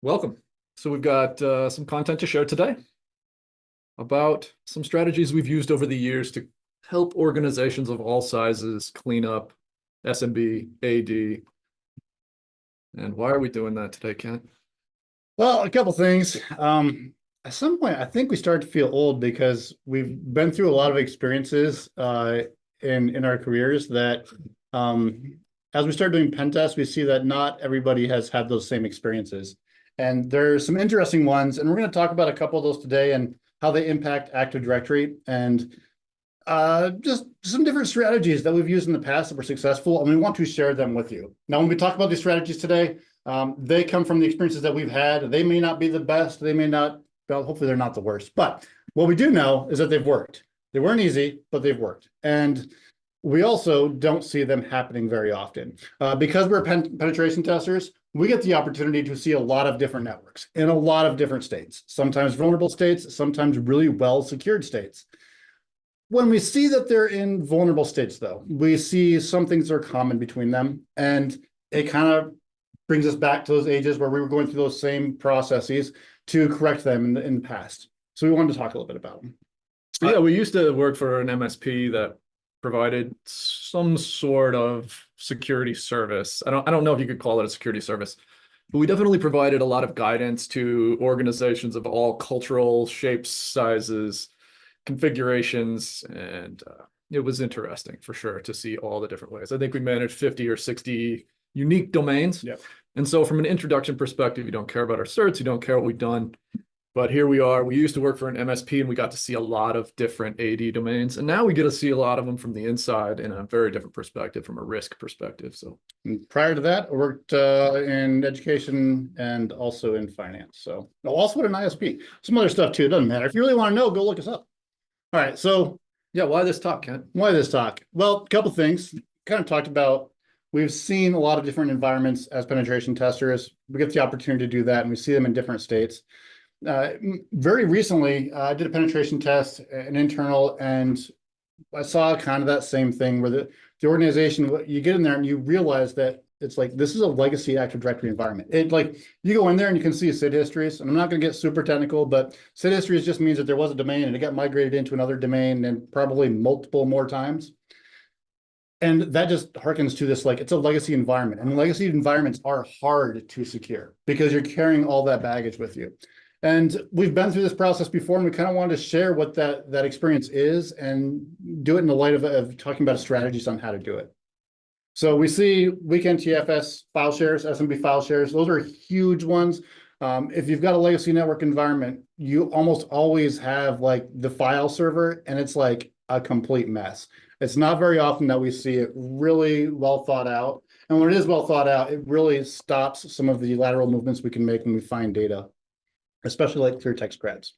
Welcome. So we've got some content to share today about some strategies we've used over the years to help organizations of all sizes clean up SMB, AD. And why are we doing that today, Kent? Well, a couple things. At some point, I think we start to feel old because we've been through a lot of experiences in our careers that as we start doing pen tests, we see that not everybody has had those same experiences. And there's some interesting ones, and we're going to talk about a couple of those today and how they impact Active Directory and just some different strategies that we've used in the past that were successful, and we want to share them with you. Now, when we talk about these strategies today, they come from the experiences that we've had. They may not be the best. They may not, well, hopefully they're not the worst. But what we do know is that they've worked. They weren't easy, but they've worked. And we also don't see them happening very often. Because we're penetration testers, we get the opportunity to see a lot of different networks in a lot of different states, sometimes vulnerable states, sometimes really well-secured states. When we see that they're in vulnerable states, though, we see some things are common between them, and it kind of brings us back to those ages where we were going through those same processes to correct them in the past. So we wanted to talk a little bit about them. Yeah, we used to work for an MSP that provided some sort of security service. I don't know if you could call it a security service, but we definitely provided a lot of guidance to organizations of all cultural shapes, sizes, configurations, and it was interesting for sure to see all the different ways. I think we managed 50 or 60 unique domains. Yep. And so from an introduction perspective, you don't care about our certs, you don't care what we've done. But here we are. We used to work for an MSP and we got to see a lot of different AD domains. And now we get to see a lot of them from the inside in a very different perspective, from a risk perspective. So prior to that, I worked in education and also in finance. So also at an ISP. Some other stuff too. It doesn't matter. If you really want to know, go look us up. All right. So yeah, why this talk, Kent? Why this talk? Well, a couple things. Kind of talked about, we've seen a lot of different environments as penetration testers. We get the opportunity to do that, and we see them in different states. Very recently, I did a penetration test, an internal, and I saw kind of that same thing where the organization, you get in there and you realize that it's like, this is a legacy Active Directory environment. It like, you go in there and you can see SID histories, and I'm not going to get super technical, but SID histories just means that there was a domain and it got migrated into another domain and probably multiple more times. And that just harkens to this, like, it's a legacy environment, and legacy environments are hard to secure because you're carrying all that baggage with you. And we've been through this process before, and we kind of wanted to share what that experience is and do it in the light of talking about strategies on how to do it. So we see weekend TFS file shares, SMB file shares. Those are huge ones. If you've got a legacy network environment, you almost always have like the file server, and it's like a complete mess. It's not very often that we see it really well thought out. And when it is well thought out, it really stops some of the lateral movements we can make when we find data, especially like clear text creds.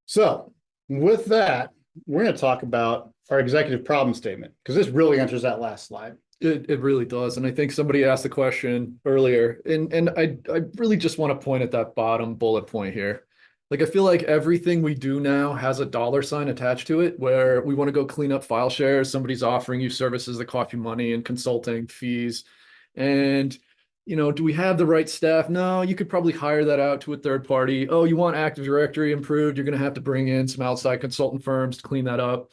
So with that, we're going to talk about our executive problem statement, because this really answers that last slide. It really does. And I think somebody asked the question earlier, and I really just want to point at that bottom bullet point here. Like, I feel like everything we do now has a $sign attached to it, where we want to go clean up file shares. Somebody's offering you services that cost you money and consulting fees. And, you know, do we have the right staff? No, you could probably hire that out to a third party. Oh, you want Active Directory improved? You're going to have to bring in some outside consultant firms to clean that up.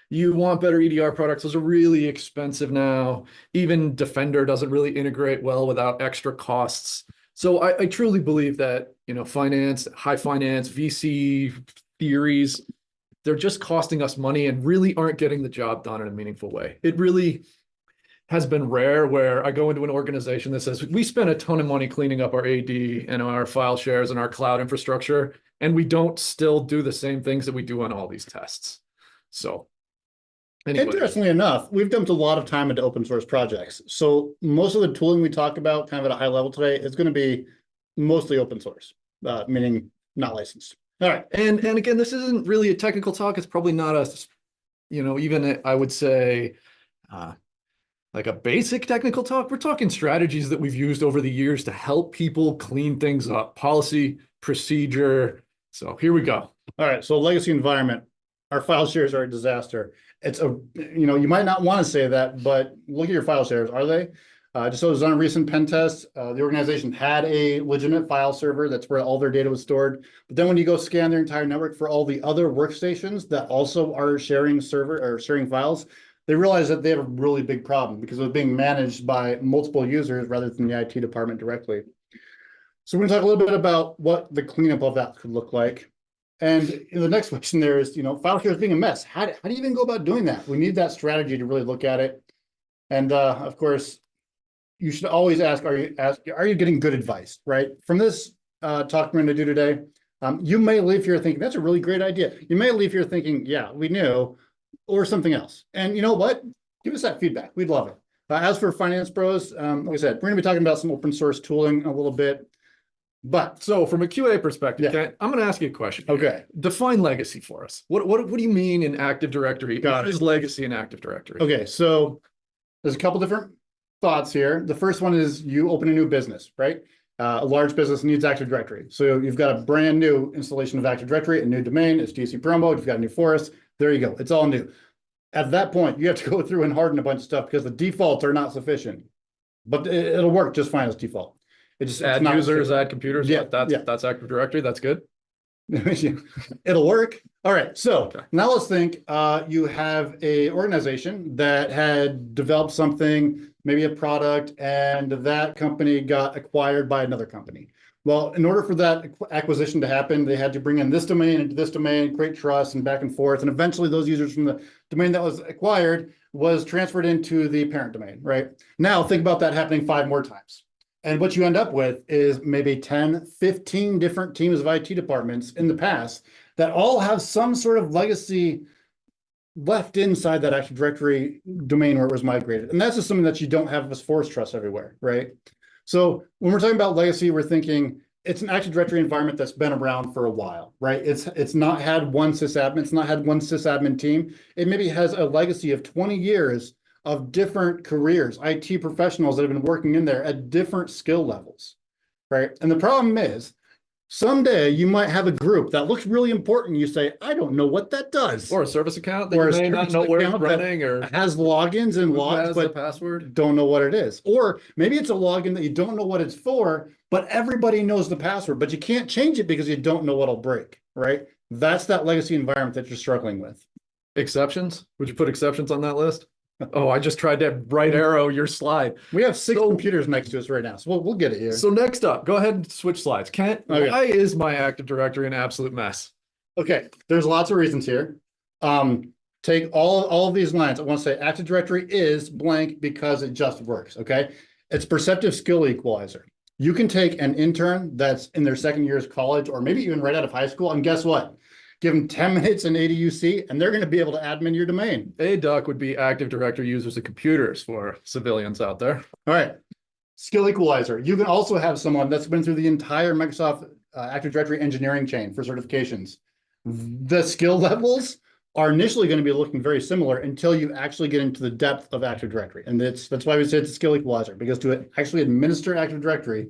You want better EDR products. Those are really expensive now. Even Defender doesn't really integrate well without extra costs. So I truly believe that, you know, finance, high finance, VC theories, they're just costing us money and really aren't getting the job done in a meaningful way. It really has been rare where I go into an organization that says, we spent a ton of money cleaning up our AD and our file shares and our cloud infrastructure, and we don't still do the same things that we do on all these tests. So anyway. Interestingly enough, we've dumped a lot of time into open source projects. So most of the tooling we talk about kind of at a high level today is going to be mostly open source, meaning not licensed. All right. And again, this isn't really a technical talk. It's probably not a, you know, even I would say like a basic technical talk. We're talking strategies that we've used over the years to help people clean things up, policy, procedure. So here we go. All right. So legacy environment, our file shares are a disaster. It's a, you know, you might not want to say that, but look at your file shares. Are they? Just so it was on a recent pen test, the organization had a legitimate file server. That's where all their data was stored. But then when you go scan their entire network for all the other workstations that also are sharing server or sharing files, they realized that they have a really big problem because it was being managed by multiple users rather than the IT department directly. So we're going to talk a little bit about what the cleanup of that could look like. And the next question there is, file share is being a mess. How do you even go about doing that? We need that strategy to really look at it. And of course, you should always ask, are you getting good advice, right? From this talk we're going to do today, you may leave here thinking, that's a really great idea. You may leave here thinking, yeah, we knew, or something else. And you know what? Give us that feedback. We'd love it. As for Finance Bros, like I said, we're going to be talking about some open source tooling a little bit. But so from a QA perspective, I'm going to ask you a question. Okay. Define legacy for us. What do you mean in Active Directory? What is legacy in Active Directory? Okay, so there's a couple different thoughts here. The first one is you open a new business, right? A large business needs Active Directory. So you've got a brand new installation of Active Directory, a new domain, it's GC promo, you've got a new forest. There you go. It's all new. At that point, you have to go through and harden a bunch of stuff because the defaults are not sufficient. But it'll work just fine as default. Add users, add computers. Yeah, that's Active Directory. That's good. It'll work. All right. So now let's think you have a organization that had developed something, maybe a product, and that company got acquired by another company. Well, in order for that acquisition to happen, they had to bring in this domain into this domain, create trust and back and forth. And eventually those users from the domain that was acquired was transferred into the parent domain, right? Now think about that happening 5 more times. And what you end up with is maybe 10, 15 different teams of IT departments in the past that all have some sort of legacy left inside that Active Directory domain where it was migrated. And that's just something that you don't have as forest trust everywhere, right? So when we're talking about legacy, we're thinking it's an Active Directory environment that's been around for a while, right? It's not had one sysadmin, it's not had one sysadmin team. It maybe has a legacy of 20 years of different careers, IT professionals that have been working in there at different skill levels, right? And the problem is, someday you might have a group that looks really important. You say, I don't know what that does. Or a service account that you may not know where it's running, or has logins and logs, but the password. Don't know what it is. Or maybe it's a login that you don't know what it's for, but everybody knows the password, but you can't change it because you don't know what'll break, right? That's that legacy environment that you're struggling with. Exceptions? Would you put exceptions on that list? Oh, I just tried to right arrow your slide. We have 6 computers next to us right now, so we'll get it here. So next up, go ahead and switch slides. Kent, why is my Active Directory an absolute mess? Okay, there's lots of reasons here. Take all of these lines. I want to say Active Directory is blank because it just works, okay? It's perceptive skill equalizer. You can take an intern that's in their 2nd year of college or maybe even right out of high school, and guess what? Give them 10 minutes in ADUC, and they're going to be able to admin your domain. ADUC would be Active Directory users of computers for civilians out there. All right. Skill equalizer. You can also have someone that's been through the entire Microsoft Active Directory engineering chain for certifications. The skill levels are initially going to be looking very similar until you actually get into the depth of Active Directory. And that's why we say it's a skill equalizer, because to actually administer Active Directory,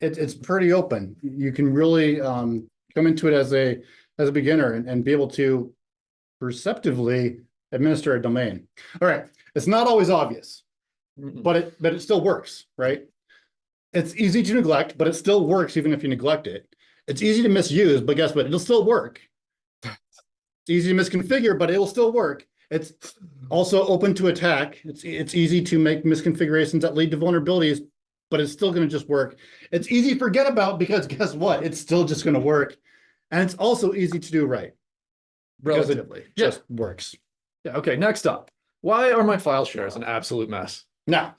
it's pretty open. You can really come into it as a beginner and be able to perceptively administer a domain. All right, it's not always obvious, but it still works, right? It's easy to neglect, but it still works even if you neglect it. It's easy to misuse, but guess what? It'll still work. It's easy to misconfigure, but it will still work. It's also open to attack. It's easy to make misconfigurations that lead to vulnerabilities, but it's still going to just work. It's easy to forget about because guess what? It's still just going to work. And it's also easy to do right. Relatively. It just works. Yeah. Okay. Next up, why are my file shares an absolute mess? Now,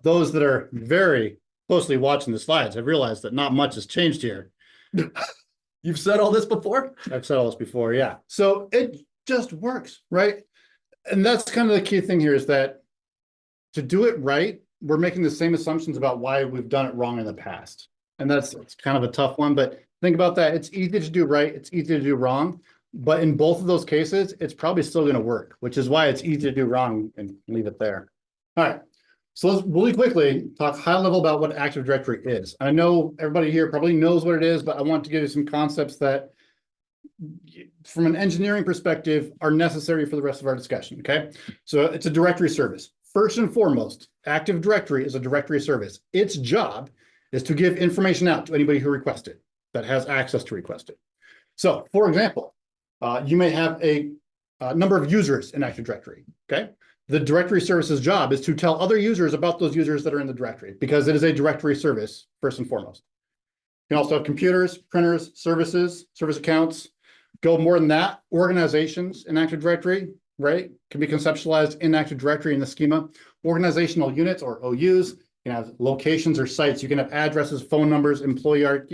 those that are very closely watching the slides have realized that not much has changed here. You've said all this before? I've said all this before, yeah. So it just works, right? And that's kind of the key thing here is that to do it right, we're making the same assumptions about why we've done it wrong in the past. And it's kind of a tough one, but think about that. It's easy to do right. It's easy to do wrong. But in both of those cases, it's probably still going to work, which is why it's easy to do wrong and leave it there. All right. So let's really quickly talk high level about what Active Directory is. I know everybody here probably knows what it is, but I want to give you some concepts that from an engineering perspective are necessary for the rest of our discussion, okay? So it's a directory service. first and foremost, Active Directory is a directory service. Its job is to give information out to anybody who requests it, that has access to request it. So, for example, you may have a number of users in Active Directory, okay? The directory service's job is to tell other users about those users that are in the directory, because it is a directory service, first and foremost. You can also have computers, printers, services, service accounts. Go more than that, organizations in Active Directory, right, can be conceptualized in Active Directory in the schema. Organizational units, or OUs, you can have locations or sites. You can have addresses, phone numbers, employer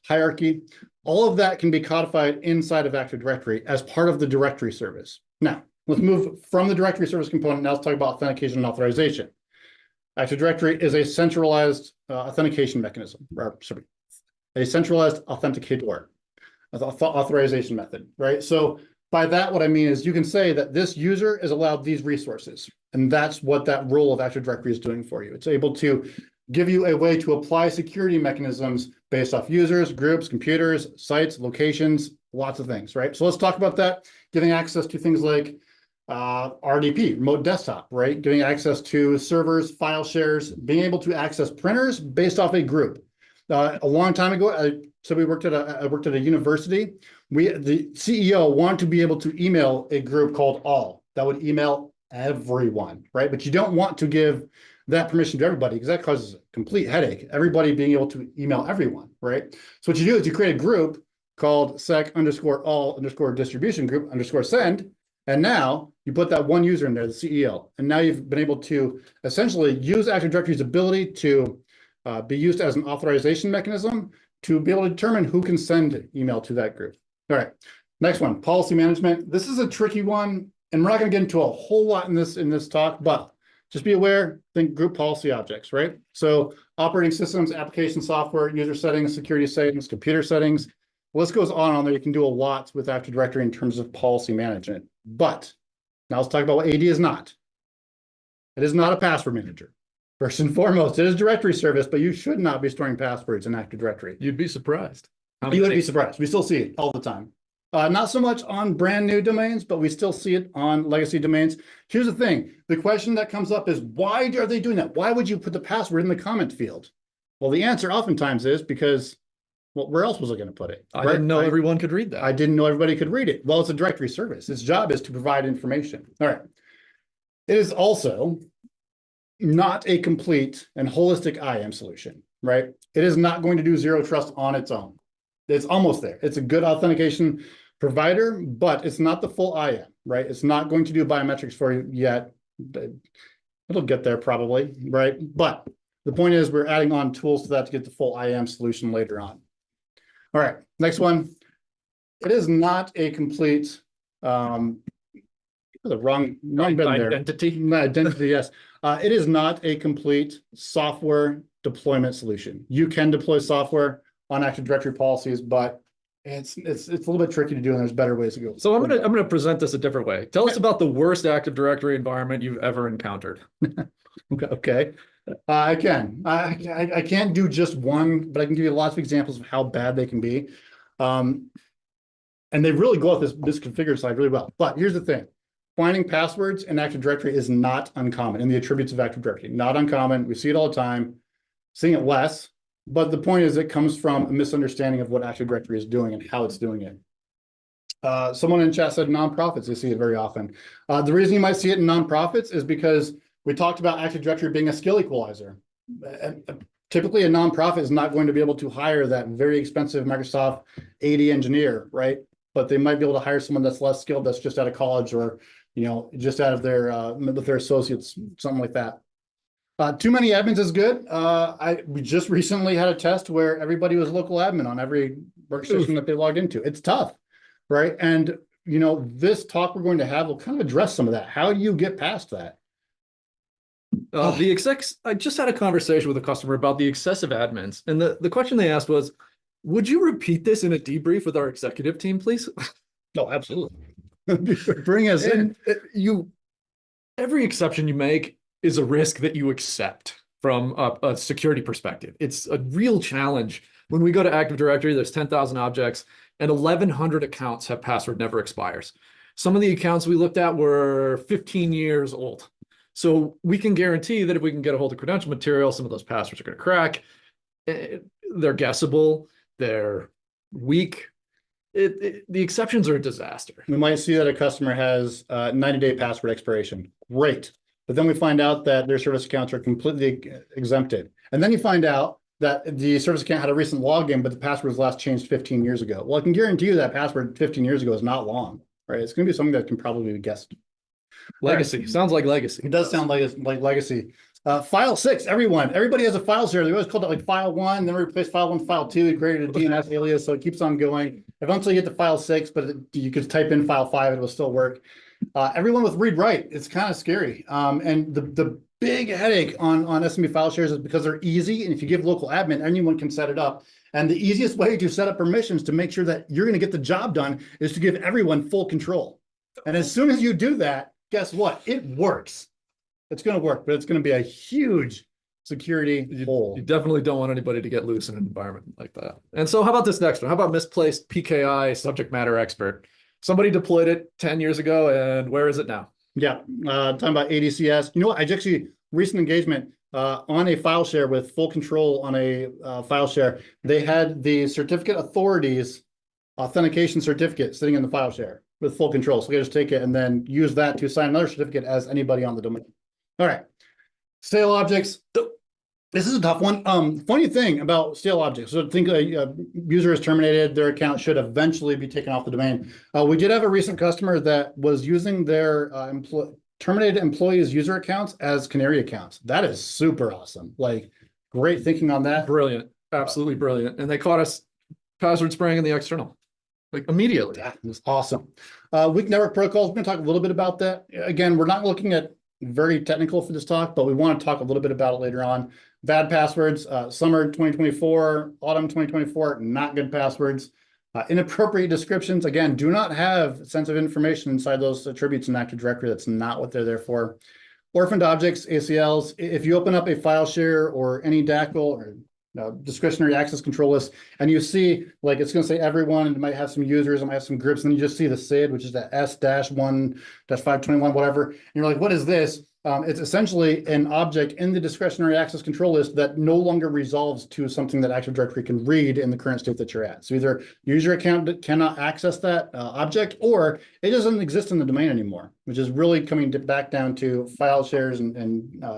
hierarchy. All of that can be codified inside of Active Directory as part of the directory service. Now, let's move from the directory service component. Now let's talk about authentication and authorization. Active Directory is a centralized authentication mechanism, or sorry, a centralized authenticator, authorization method, right? So by that, what I mean is you can say that this user is allowed these resources, and that's what that role of Active Directory is doing for you. It's able to give you a way to apply security mechanisms based off users, groups, computers, sites, locations, lots of things, right? So let's talk about that, giving access to things like RDP, remote desktop, right? Giving access to servers, file shares, being able to access printers based off a group. A long time ago, I worked at a university. The CEO wanted to be able to email a group called all that would email everyone, right? But you don't want to give that permission to everybody, because that causes a complete headache. Everybody being able to email everyone, right? So what you do is you create a group called sec_all_distribution group _send. And now you put that one user in there, the CEO. And now you've been able to essentially use Active Directory's ability to be used as an authorization mechanism to be able to determine who can send email to that group. All right, next one, policy management. This is a tricky one, and we're not going to get into a whole lot in this talk, but just be aware, think group policy objects, right? So operating systems, application software, user settings, security settings, computer settings. The list goes on there. You can do a lot with Active Directory in terms of policy management. But now let's talk about what AD is not. It is not a password manager. First and foremost, it is a directory service, but you should not be storing passwords in Active Directory. You'd be surprised. You would be surprised. We still see it all the time. Not so much on brand new domains, but we still see it on legacy domains. Here's the thing. The question that comes up is, why are they doing that? Why would you put the password in the comment field? Well, the answer oftentimes is because, well, where else was I going to put it? I didn't know everyone could read that. I didn't know everybody could read it. Well, it's a directory service. Its job is to provide information. All right. It is also not a complete and holistic IAM solution, right? It is not going to do zero trust on its own. It's almost there. It's a good authentication provider, but it's not the full IAM, right? It's not going to do biometrics for you yet. It'll get there probably, right? But the point is we're adding on tools to that to get the full IAM solution later on. All right, next one. It is not a complete, the wrong bit there. Identity, yes. It is not a complete software deployment solution. You can deploy software on Active Directory policies, but it's a little bit tricky to do, and there's better ways to go. So I'm gonna present this a different way. Tell us about the worst Active Directory environment you've ever encountered. Okay. I can. I can't do just one, but I can give you lots of examples of how bad they can be. And they really go out this configured side really well. But here's the thing. Finding passwords in Active Directory is not uncommon in the attributes of Active Directory. Not uncommon. We see it all the time. Seeing it less. But the point is it comes from a misunderstanding of what Active Directory is doing and how it's doing it. Someone in chat said nonprofits, they see it very often. The reason you might see it in nonprofits is because we talked about Active Directory being a skill equalizer. Typically, a nonprofit is not going to be able to hire that very expensive Microsoft AD engineer, right? But they might be able to hire someone that's less skilled, that's just out of college, or just out of with their associates, something like that. Too many admins is good. We just recently had a test where everybody was local admin on every workstation that they logged into. It's tough, right? And this talk we're going to have will kind of address some of that. How do you get past that? The execs, I just had a conversation with a customer about the excessive admins. And the question they asked was, would you repeat this in a debrief with our executive team, please? No, absolutely. Bring us in. Every exception you make is a risk that you accept from a security perspective. It's a real challenge. When we go to Active Directory, there's 10,000 objects and 1,100 accounts have password never expires. Some of the accounts we looked at were 15 years old. So we can guarantee that if we can get a hold of credential material, some of those passwords are going to crack. They're guessable. They're weak. The exceptions are a disaster. We might see that a customer has 90-day password expiration. Great. But then we find out that their service accounts are completely exempted. And then you find out that the service account had a recent login, but the password was last changed 15 years ago. Well, I can guarantee you that password 15 years ago is not long, right? It's going to be something that can probably be guessed. Legacy. Right. Sounds like legacy. It does sound like legacy. File 6, everybody has a file share. They always called it like file 1, then we replaced file 1, file 2, we created a DNS alias, so it keeps on going. Eventually you get to file 6, but you could type in file 5, it will still work. Everyone with read write, it's kind of scary. And the big headache on SMB file shares is because they're easy, and if you give local admin, anyone can set it up. And the easiest way to set up permissions to make sure that you're going to get the job done is to give everyone full control. And as soon as you do that, guess what? It works. It's going to work, but it's going to be a huge security hole. You definitely don't want anybody to get loose in an environment like that. And so how about this next one? How about misplaced PKI subject matter expert? Somebody deployed it 10 years ago, and where is it now? Yeah, talking about ADCS. You know what? I actually, recent engagement on a file share with full control on a file share. They had the certificate authorities authentication certificate sitting in the file share with full control. So we just take it and then use that to assign another certificate as anybody on the domain. All right, stale objects. This is a tough one. Funny thing about stale objects. So think a user is terminated, their account should eventually be taken off the domain. We did have a recent customer that was using their terminated employees' user accounts as canary accounts. That is super awesome. Like, great thinking on that. Brilliant, absolutely brilliant. And they caught us password spraying in the external, like immediately. That was awesome. Weak network protocols. We're going to talk a little bit about that. Again, we're not looking at very technical for this talk, but we want to talk a little bit about it later on. Bad passwords, summer 2024, autumn 2024, not good passwords. Inappropriate descriptions, again, do not have sensitive information inside those attributes in Active Directory. That's not what they're there for. Orphaned objects, ACLs. If you open up a file share or any DACL or discretionary access control list, and you see, like, it's going to say everyone, and it might have some users, it might have some groups, and then you just see the SID, which is the S-1-521, whatever. And you're like, what is this? It's essentially an object in the discretionary access control list that no longer resolves to something that Active Directory can read in the current state that you're at. So either user account cannot access that object, or it doesn't exist in the domain anymore, which is really coming back down to file shares and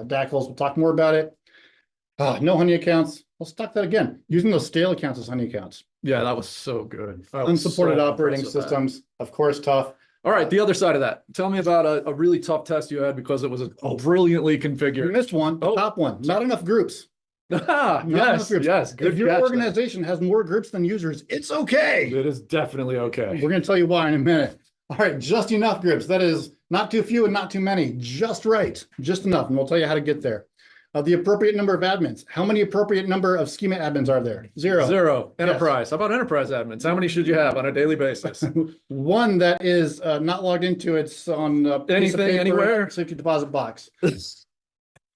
DACLs. We'll talk more about it. No honey accounts. Let's talk that again. Using those stale accounts as honey accounts. Yeah, that was so good. Unsupported operating systems, of course, tough. All right, the other side of that. Tell me about a really tough test you had because it was brilliantly configured. You missed one, the top one. Not enough groups. Not enough groups. Yes. Good if your organization has more groups than users, it's okay. It is definitely okay. We're going to tell you why in a minute. All right, just enough groups. That is not too few and not too many. Just right. Just enough. And we'll tell you how to get there. The appropriate number of admins. How many appropriate number of schema admins are there? Zero. Zero. Enterprise. Yes. How about enterprise admins? How many should you have on a daily basis? One that is not logged into. It's on anything, anywhere. Safety deposit box.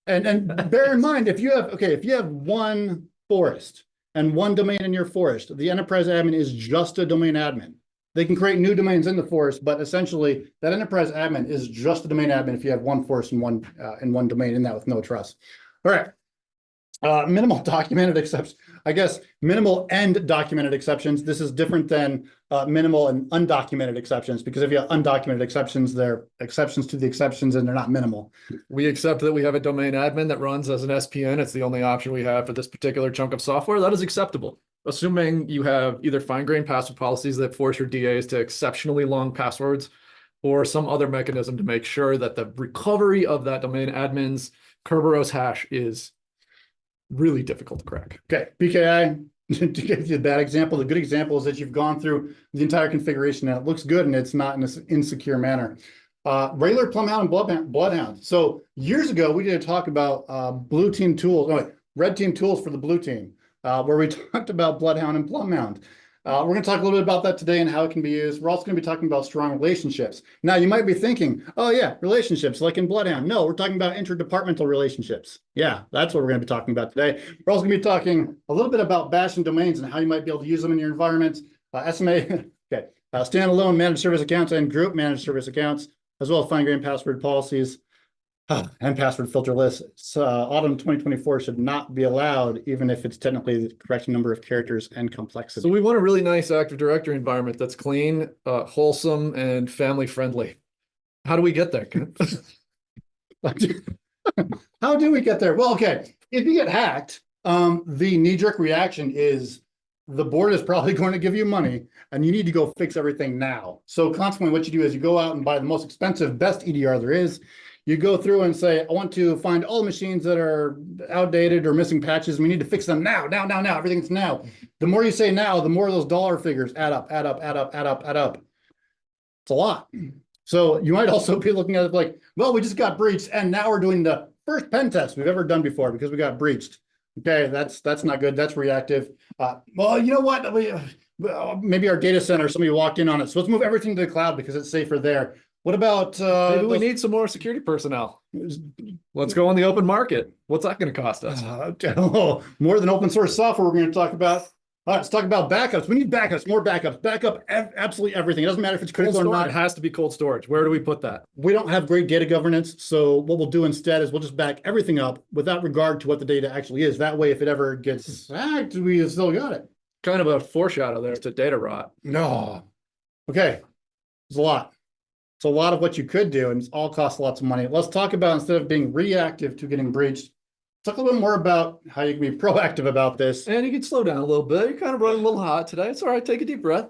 and bear in mind, if you have one forest and one domain in your forest, the enterprise admin is just a domain admin. They can create new domains in the forest, but essentially that enterprise admin is just a domain admin if you have one forest and one domain in that with no trust. All right. Minimal documented exceptions. I guess minimal and documented exceptions. This is different than minimal and undocumented exceptions, because if you have undocumented exceptions, they're exceptions to the exceptions and they're not minimal. We accept that we have a domain admin that runs as an SPN. It's the only option we have for this particular chunk of software. That is acceptable, assuming you have either fine-grained password policies that force your DAs to exceptionally long passwords, or some other mechanism to make sure that the recovery of that domain admin's Kerberos hash is really difficult to crack. Okay, PKI, to give you a bad example, the good example is that you've gone through the entire configuration and it looks good and it's not in an insecure manner. Regular Plumhound and Bloodhound. So years ago, we did a talk about red team tools for the blue team, where we talked about Bloodhound and Plumhound. We're going to talk a little bit about that today and how it can be used. We're also going to be talking about strong relationships. Now, you might be thinking, oh yeah, relationships like in Bloodhound. No, we're talking about interdepartmental relationships. Yeah, that's what we're going to be talking about today. We're also going to be talking a little bit about bash and domains and how you might be able to use them in your environment. SMA, okay, standalone managed service accounts and group managed service accounts, as well as fine-grained password policies. And password filterless. So, autumn 2024 should not be allowed, even if it's technically the correct number of characters and complexity. So we want a really nice Active Directory environment that's clean, wholesome, and family friendly. How do we get there, Ken? How do we get there? Well, okay, if you get hacked, the knee-jerk reaction is the board is probably going to give you money and you need to go fix everything now. So consequently, what you do is you go out and buy the most expensive, best EDR there is. You go through and say, I want to find all the machines that are outdated or missing patches. We need to fix them now. Everything's now. The more you say now, the more those dollar figures add up. It's a lot. So you might also be looking at it like, well, we just got breached and now we're doing the first pen test we've ever done before because we got breached. Okay, that's not good. That's reactive. Well, you know what? Maybe our data center, somebody walked in on it. So let's move everything to the cloud because it's safer there. What about maybe we need some more security personnel? Let's go on the open market. What's that going to cost us? More than open source software we're going to talk about. All right, let's talk about backups. We need backups, more backups. Backup absolutely everything. It doesn't matter if it's critical or not. It has to be cold storage. Where do we put that? We don't have great data governance. So what we'll do instead is we'll just back everything up without regard to what the data actually is. That way, if it ever gets hacked, we still got it. Kind of a foreshadow there to data rot. No. Okay. It's a lot. It's a lot of what you could do, and it all costs lots of money. Let's talk about, instead of being reactive to getting breached, talk a little bit more about how you can be proactive about this. And you can slow down a little bit. You're kind of running a little hot today. It's all right. Take a deep breath.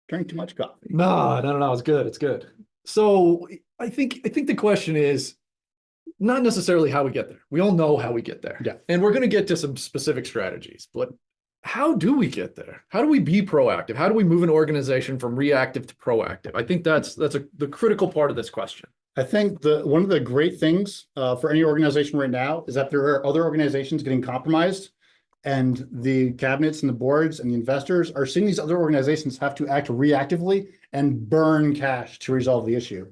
Drink too much coffee. No. It's good. It's good. So I think the question is not necessarily how we get there. We all know how we get there. Yeah. And we're going to get to some specific strategies, but how do we get there? How do we be proactive? How do we move an organization from reactive to proactive? I think that's the critical part of this question. I think one of the great things for any organization right now is that there are other organizations getting compromised, and the cabinets and the boards and the investors are seeing these other organizations have to act reactively and burn cash to resolve the issue.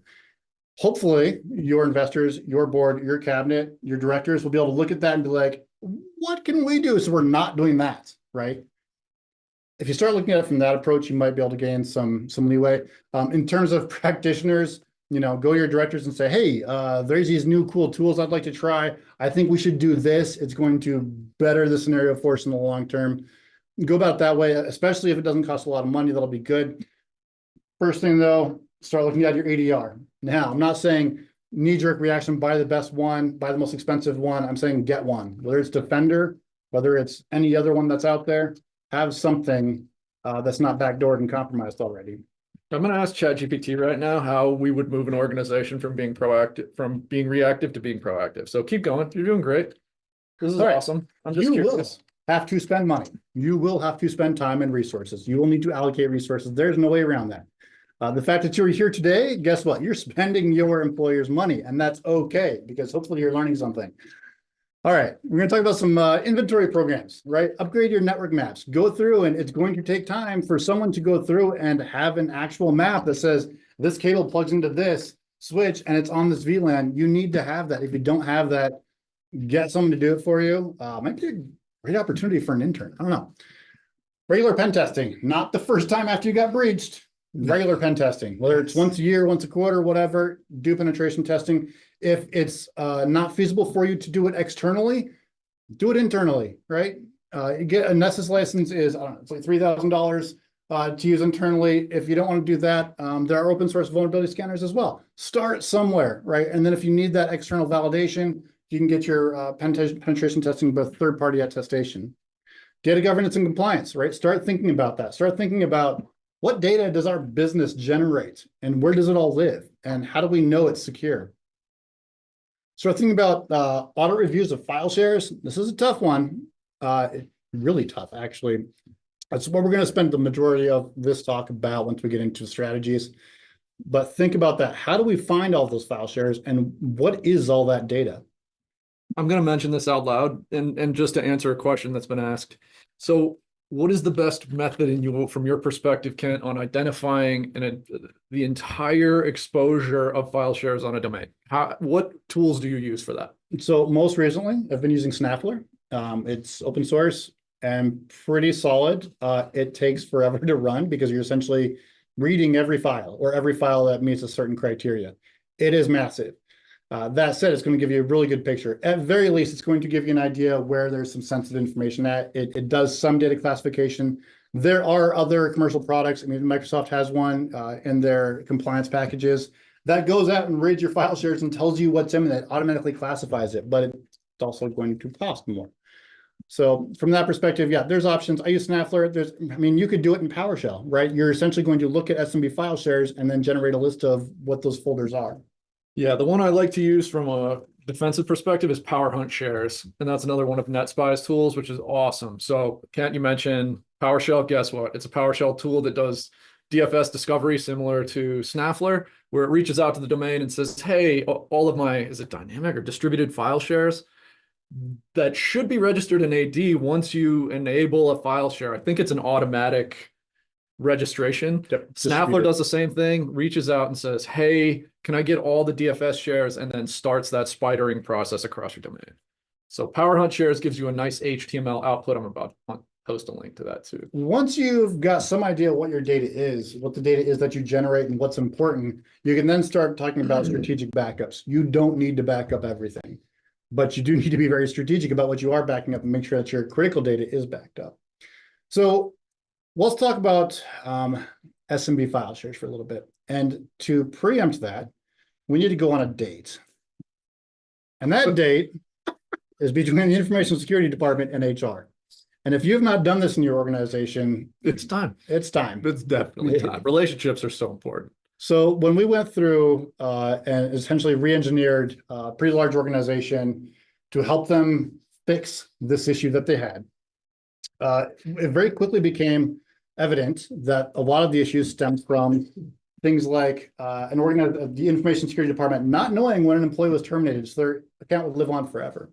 Hopefully, your investors, your board, your cabinet, your directors will be able to look at that and be like, what can we do so we're not doing that? Right? If you start looking at it from that approach, you might be able to gain some leeway. In terms of practitioners, go to your directors and say, hey, there's these new cool tools I'd like to try. I think we should do this. It's going to better the scenario for us in the long term. Go about that way, especially if it doesn't cost a lot of money, that'll be good. First thing though, start looking at your ADR. Now, I'm not saying knee-jerk reaction, buy the best one, buy the most expensive one. I'm saying get one, whether it's Defender, whether it's any other one that's out there, have something that's not backdoored and compromised already. I'm going to ask ChatGPT right now how we would move an organization from being reactive to being proactive. So keep going. You're doing great. This is awesome. I'm just curious. Will have to spend money. You will have to spend time and resources. You will need to allocate resources. There's no way around that. The fact that you're here today, guess what? You're spending your employer's money, and that's okay because hopefully you're learning something. All right, we're going to talk about some inventory programs, right? Upgrade your network maps. Go through, and it's going to take time for someone to go through and have an actual map that says this cable plugs into this switch and it's on this VLAN. You need to have that. If you don't have that, get someone to do it for you. Might be a great opportunity for an intern. I don't know. Regular pen testing, not the first time after you got breached. Regular pen testing, whether it's once a year, once a quarter, whatever, do penetration testing. If it's not feasible for you to do it externally, do it internally, right? You get a Nessus license is, I don't know, it's like $3,000 to use internally. If you don't want to do that, there are open source vulnerability scanners as well. Start somewhere, right? And then if you need that external validation, you can get your penetration testing with third-party attestation. Data governance and compliance, right? Start thinking about that. Start thinking about what data does our business generate and where does it all live? And how do we know it's secure? Start thinking about audit reviews of file shares. This is a tough one, really tough, actually. That's what we're going to spend the majority of this talk about once we get into strategies. But think about that. How do we find all those file shares and what is all that data? I'm going to mention this out loud and just to answer a question that's been asked. So what is the best method from your perspective, Kent, on identifying the entire exposure of file shares on a domain? What tools do you use for that? So most recently, I've been using Snaffler. It's open source and pretty solid. It takes forever to run because you're essentially reading every file or every file that meets a certain criteria. It is massive. That said, it's going to give you a really good picture. At very least, it's going to give you an idea where there's some sensitive information at. It does some data classification. There are other commercial products. I mean, Microsoft has one in their compliance packages that goes out and reads your file shares and tells you what's in it, automatically classifies it, but it's also going to cost more. So from that perspective, yeah, there's options. I use Snaffler. You could do it in PowerShell, right? You're essentially going to look at SMB file shares and then generate a list of what those folders are. Yeah, the one I like to use from a defensive perspective is Power Hunt shares. And that's another one of NetSpy's tools, which is awesome. So Kent, you mentioned PowerShell. Guess what? It's a PowerShell tool that does DFS discovery similar to Snaffler, where it reaches out to the domain and says, hey, all of my, is it dynamic or distributed file shares that should be registered in AD once you enable a file share. I think it's an automatic registration. Yep, Snaffler does the same thing, reaches out and says, hey, can I get all the DFS shares, and then starts that spidering process across your domain. So Power Hunt shares gives you a nice HTML output. I'm about to post a link to that too. Once you've got some idea what your data is, what the data is that you generate and what's important, you can then start talking about strategic backups. You don't need to back up everything, but you do need to be very strategic about what you are backing up and make sure that your critical data is backed up. So let's talk about SMB file shares for a little bit. And to preempt that, we need to go on a date. And that date is between the Information Security Department and HR. And if you have not done this in your organization, it's time. It's time. It's definitely time. Relationships are so important. So when we went through and essentially re-engineered a pretty large organization to help them fix this issue that they had, it very quickly became evident that a lot of the issues stemmed from things like the Information Security Department not knowing when an employee was terminated, so their account would live on forever.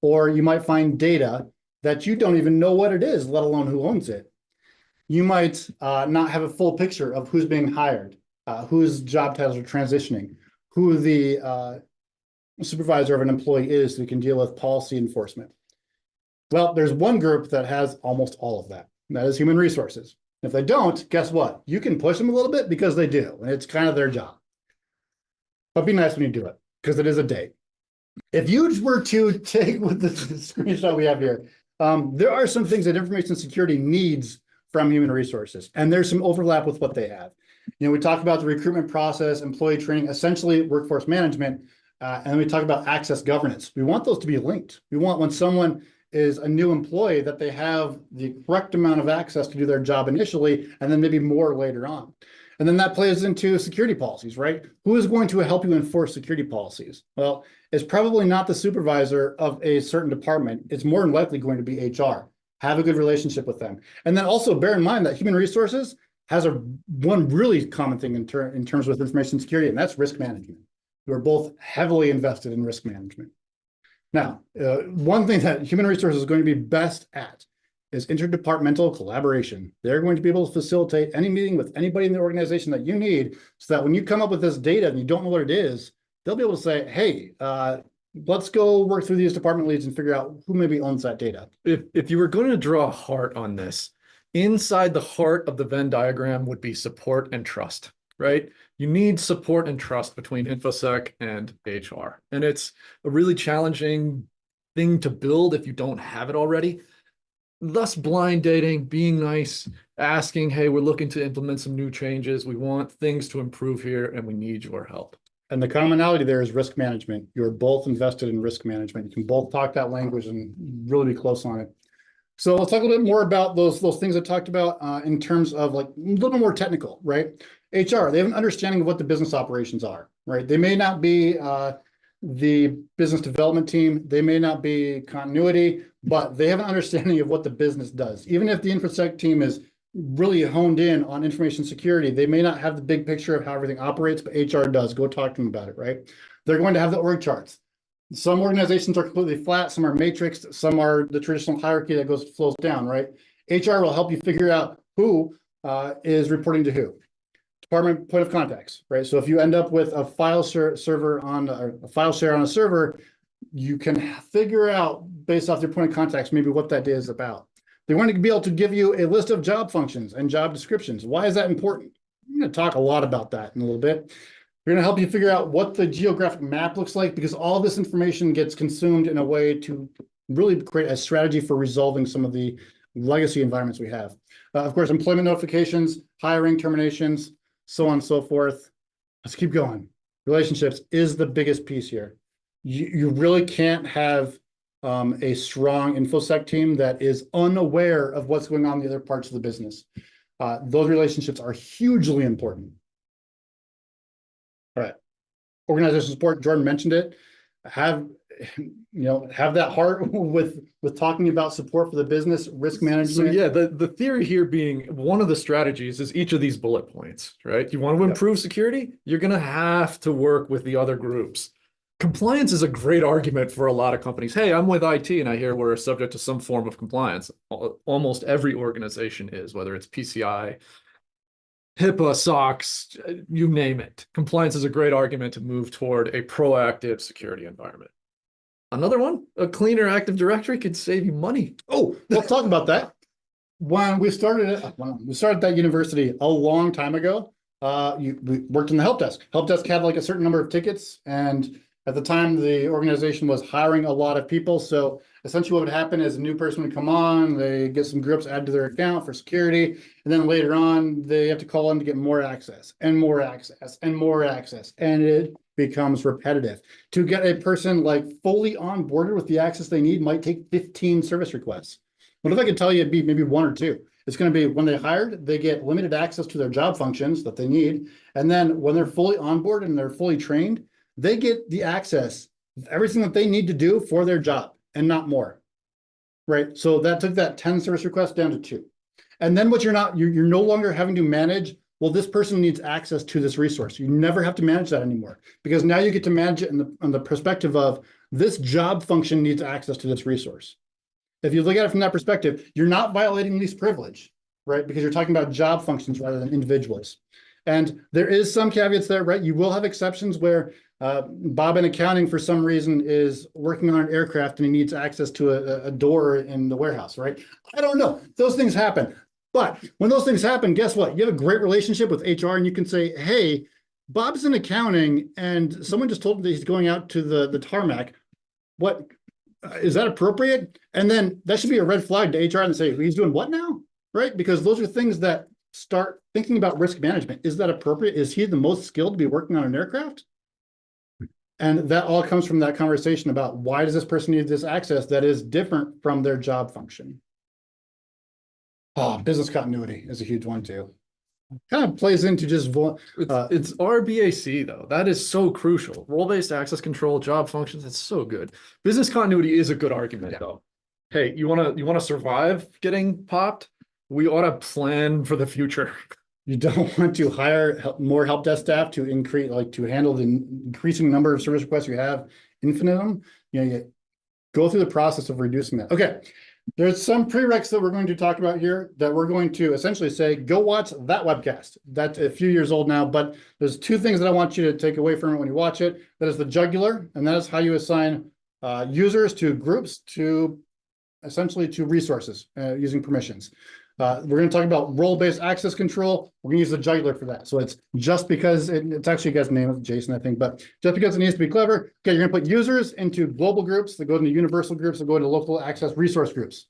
Or you might find data that you don't even know what it is, let alone who owns it. You might not have a full picture of who's being hired, whose job titles are transitioning, who the supervisor of an employee is who can deal with policy enforcement. Well, there's one group that has almost all of that, and that is human resources. If they don't, guess what? You can push them a little bit because they do, and it's kind of their job. But be nice when you do it, because it is a date. If you were to take with the screenshot we have here, there are some things that information security needs from human resources, and there's some overlap with what they have. We talk about the recruitment process, employee training, essentially workforce management, and then we talk about access governance. We want those to be linked. We want when someone is a new employee that they have the correct amount of access to do their job initially, and then maybe more later on. And then that plays into security policies, right? Who is going to help you enforce security policies? Well, it's probably not the supervisor of a certain department. It's more than likely going to be HR. Have a good relationship with them. And then also bear in mind that human resources has one really common thing in terms with information security, and that's risk management. We're both heavily invested in risk management. Now, one thing that human resources is going to be best at is interdepartmental collaboration. They're going to be able to facilitate any meeting with anybody in the organization that you need, so that when you come up with this data and you don't know what it is, they'll be able to say, hey, let's go work through these department leads and figure out who maybe owns that data. If you were going to draw a heart on this, inside the heart of the Venn diagram would be support and trust, right? You need support and trust between InfoSec and HR. And it's a really challenging thing to build if you don't have it already. Thus blind dating, being nice, asking, hey, we're looking to implement some new changes. We want things to improve here and we need your help. And the commonality there is risk management. You're both invested in risk management. You can both talk that language and really be close on it. So let's talk a little bit more about those things I talked about in terms of like a little bit more technical, right? HR, they have an understanding of what the business operations are, right? They may not be the business development team. They may not be continuity, but they have an understanding of what the business does. Even if the InfoSec team is really honed in on information security, they may not have the big picture of how everything operates, but HR does. Go talk to them about it, right? They're going to have the org charts. Some organizations are completely flat, some are matrixed, some are the traditional hierarchy that flows down, right? HR will help you figure out who is reporting to who. Department point of contacts, right? So if you end up with a file server on a file share on a server, you can figure out based off your point of contacts maybe what that data is about. They want to be able to give you a list of job functions and job descriptions. Why is that important? I'm going to talk a lot about that in a little bit. We're going to help you figure out what the geographic map looks like, because all this information gets consumed in a way to really create a strategy for resolving some of the legacy environments we have. Of course, employment notifications, hiring, terminations, so on and so forth. Let's keep going. Relationships is the biggest piece here. You really can't have a strong InfoSec team that is unaware of what's going on in the other parts of the business. Those relationships are hugely important. All right. Organizational support, Jordan mentioned it. Have that heart with talking about support for the business, risk management. So yeah, the theory here being one of the strategies is each of these bullet points, right? You want to improve security, you're going to have to work with the other groups. Compliance is a great argument for a lot of companies. Hey, I'm with IT and I hear we're subject to some form of compliance. Almost every organization is, whether it's PCI, HIPAA, SOX, you name it. Compliance is a great argument to move toward a proactive security environment. Another one, a cleaner Active Directory could save you money. Oh, let's talk about that. When we started that university a long time ago, we worked in the help desk. Help desk had like a certain number of tickets, and at the time, the organization was hiring a lot of people. So essentially what would happen is a new person would come on, they get some groups added to their account for security, and then later on, they have to call in to get more access and more access and more access, and it becomes repetitive. To get a person like fully onboarded with the access they need might take 15 service requests. What if I could tell you it'd be maybe 1 or 2? It's going to be when they hired, they get limited access to their job functions that they need. And then when they're fully onboarded and they're fully trained, they get the access, everything that they need to do for their job and not more, right? So that took that 10 service requests down to 2. And then what you're no longer having to manage, well, this person needs access to this resource. You never have to manage that anymore, because now you get to manage it on the perspective of this job function needs access to this resource. If you look at it from that perspective, you're not violating least privilege, right? Because you're talking about job functions rather than individuals. And there is some caveats there, right? You will have exceptions where Bob in accounting, for some reason, is working on an aircraft and he needs access to a door in the warehouse, right? I don't know. Those things happen. But when those things happen, guess what? You have a great relationship with HR and you can say, hey, Bob's in accounting and someone just told him that he's going out to the tarmac. What is that appropriate? And then that should be a red flag to HR and say, he's doing what now? Right? Because those are things that start thinking about risk management. Is that appropriate? Is he the most skilled to be working on an aircraft? And that all comes from that conversation about why does this person need this access that is different from their job function? Oh, business continuity is a huge one too. Kind of plays into just it's RBAC though. That is so crucial. Role-based access control, job functions. It's so good. Business continuity is a good argument though. Hey, you wanna survive getting popped? We ought to plan for the future. You don't want to hire more help desk staff to increase, to handle the increasing number of service requests you have, infinitum. You go through the process of reducing that. Okay, there's some prereqs that we're going to talk about here that we're going to essentially say, go watch that webcast. That's a few years old now, but there's 2 things that I want you to take away from it when you watch it. That is the jugular, and that is how you assign users to groups to essentially to resources using permissions. We're going to talk about role-based access control. We're going to use the jugular for that. So it's just because it's actually a guy's name, it's Jason, I think, but just because it needs to be clever. Okay, you're going to put users into global groups that go into universal groups that go into local access resource groups.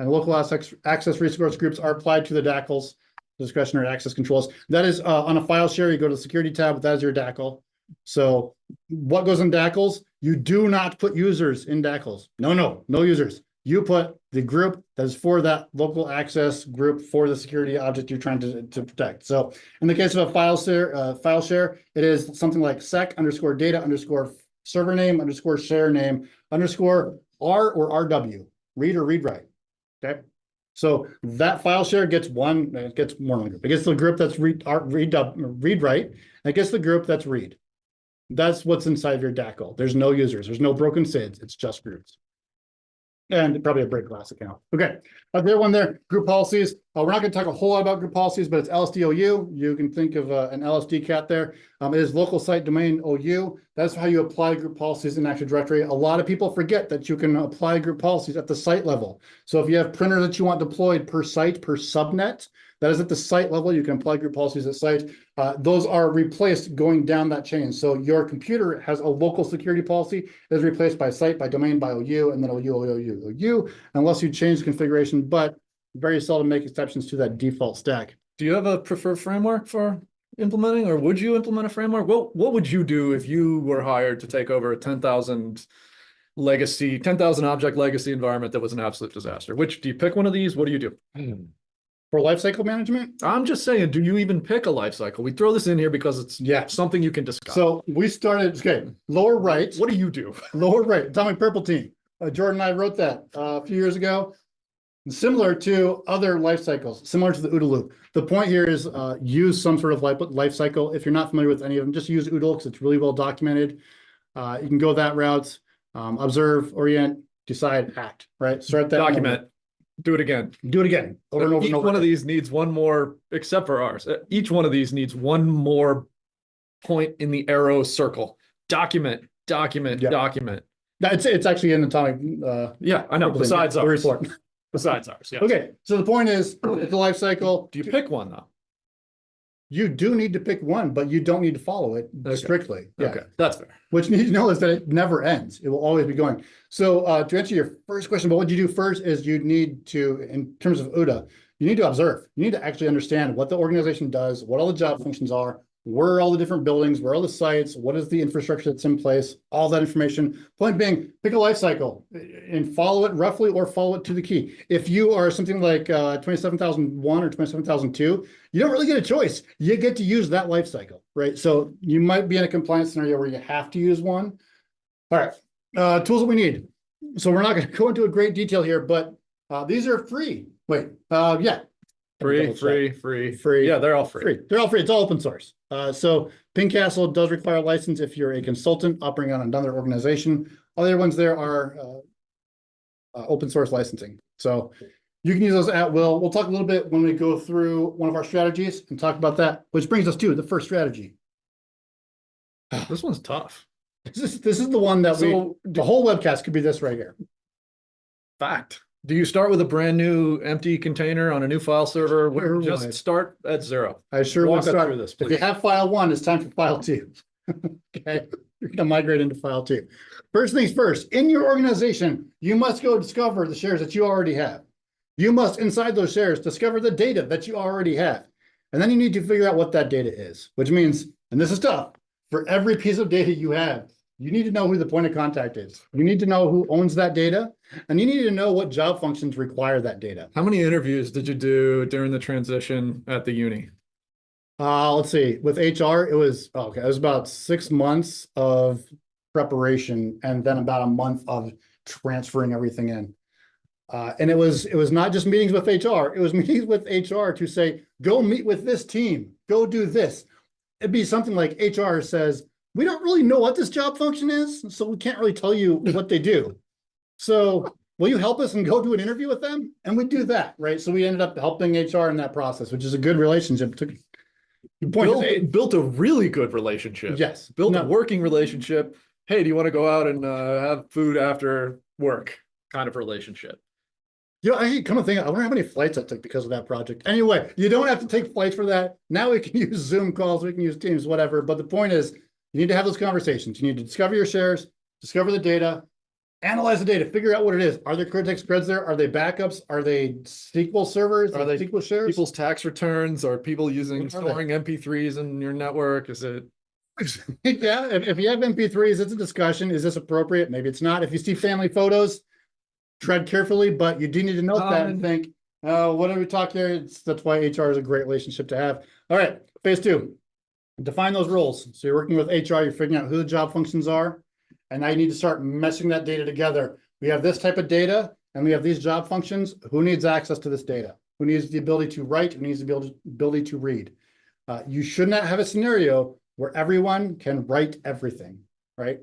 And local access resource groups are applied to the DACLs, discretionary access controls. That is on a file share, you go to the security tab, that is your DACL. So what goes in DACLs? You do not put users in DACLs. No users. You put the group that is for that local access group for the security object you're trying to protect. So in the case of a file share, it is something like sec_data_server name _share name _r or rw, read or read write. Okay. So that file share gets more than a group. It gets the group that's read write, and it gets the group that's read. That's what's inside your DACL. There's no users, there's no broken SIDs, it's just groups. And probably a break glass account. Okay, the other one there, group policies. We're not going to talk a whole lot about group policies, but it's LSD-OU. You can think of an LSD cat there. It is local site domain OU. That's how you apply group policies in Active Directory. A lot of people forget that you can apply group policies at the site level. So if you have printers that you want deployed per site, per subnet, that is at the site level. You can apply group policies at site. Those are replaced going down that chain. So your computer has a local security policy that is replaced by site, by domain, by OU, and then OU, unless you change the configuration. But very seldom make exceptions to that default stack. Do you have a preferred framework for implementing, or would you implement a framework? What would you do if you were hired to take over a 10,000 object legacy environment that was an absolute disaster? Which, do you pick one of these? What do you do? For lifecycle management? I'm just saying, do you even pick a lifecycle? We throw this in here because it's something you can discuss. So we started, okay, lower right. What do you do? Lower right, Atomic Purple Team. Jordan and I wrote that a few years ago. Similar to other life cycles, similar to the OODA loop. The point here is use some sort of life cycle. If you're not familiar with any of them, just use OODA because it's really well documented. You can go that route, observe, orient, decide, act, right? Start that. Document, do it again. Do it again, over and over and over. Each one of these needs one more, except for ours. Each one of these needs one more point in the arrow circle. Document, document, document. It's actually in Atomic. Yeah, I know, besides ours. Besides ours, yeah. Okay, so the point is, it's a life cycle. Do you pick one though? You do need to pick one, but you don't need to follow it strictly. Yeah. Okay, that's fair. What you need to know is that it never ends. It will always be going. So to answer your first question, but what you do first is you need to, in terms of OODA, you need to observe. You need to actually understand what the organization does, what all the job functions are, where are all the different buildings, where are all the sites, what is the infrastructure that's in place, all that information. Point being, pick a life cycle and follow it roughly or follow it to the key. If you are something like 27001 or 27002, you don't really get a choice. You get to use that life cycle, right? So you might be in a compliance scenario where you have to use one. All right, tools that we need. So we're not going to go into a great detail here, but these are free. Wait, yeah. Free. Yeah, they're all free. They're all free. It's all open source. So Ping Castle does require a license if you're a consultant operating on another organization. Other ones there are open source licensing. So you can use those at will. We'll talk a little bit when we go through one of our strategies and talk about that, which brings us to the first strategy. This one's tough. This is the one that the whole webcast could be this right here. Fact. Do you start with a brand new empty container on a new file server? Just start at zero. I sure will start through this, please. If you have file 1, it's time for file 2. Okay, you're going to migrate into file 2. First things first, in your organization, you must go discover the shares that you already have. You must, inside those shares, discover the data that you already have. And then you need to figure out what that data is, which means, and this is tough, for every piece of data you have, you need to know who the point of contact is. You need to know who owns that data, and you need to know what job functions require that data. How many interviews did you do during the transition at the uni? Let's see. With HR, it was about 6 months of preparation and then about a month of transferring everything in. And it was not just meetings with HR. It was meetings with HR to say, go meet with this team, go do this. It'd be something like HR says, we don't really know what this job function is, so we can't really tell you what they do. So will you help us and go do an interview with them? And we do that, right? So we ended up helping HR in that process, which is a good relationship. Built a really good relationship. Yes. Built a working relationship. Hey, do you want to go out and have food after work kind of relationship? I come to think, I wonder how many flights I took because of that project. Anyway, you don't have to take flights for that. Now we can use Zoom calls, we can use Teams, whatever. But the point is, you need to have those conversations. You need to discover your shares, discover the data, analyze the data, figure out what it is. Are there critics creds there? Are they backups? Are they SQL servers? Are they SQL shares? People's tax returns? Are people storing MP3s in your network? Is it? Yeah, if you have MP3s, it's a discussion. Is this appropriate? Maybe it's not. If you see family photos, tread carefully, but you do need to note that and think, what did we talk here? That's why HR is a great relationship to have. All right, phase 2. Define those roles. So you're working with HR, you're figuring out who the job functions are, and now you need to start meshing that data together. We have this type of data, and we have these job functions. Who needs access to this data? Who needs the ability to write? Who needs the ability to read? You should not have a scenario where everyone can write everything, right?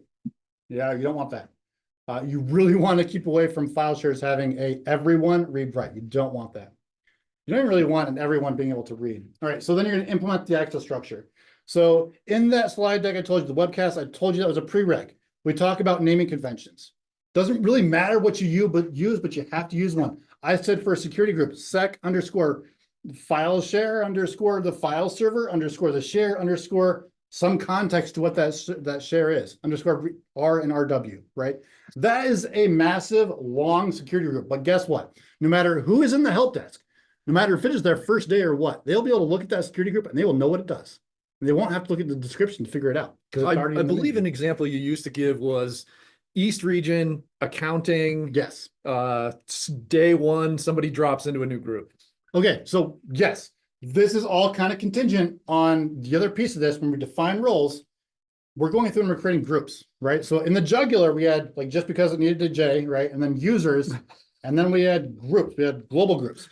Yeah, you don't want that. You really want to keep away from file shares having everyone read write. You don't want that. You don't really want everyone being able to read. All right, so then you're going to implement the access structure. So in that slide deck I told you, the webcast, I told you that was a prereq. We talk about naming conventions. Doesn't really matter what you use, but you have to use one. I said for a security group, sec underscore file share underscore the file server underscore the share underscore some context to what that share is, underscore R and RW, right? That is a massive, long security group. But guess what? No matter who is in the help desk, no matter if it is their first day or what, they'll be able to look at that security group and they will know what it does. And they won't have to look at the description to figure it out. I believe an example you used to give was East region accounting. Yes. Day one, somebody drops into a new group. Okay, so yes, this is all kind of contingent on the other piece of this. When we define roles, we're going through and we're creating groups, right? So in the jugular, we had like just because it needed a J, right? And then users, and then we had groups, we had global groups.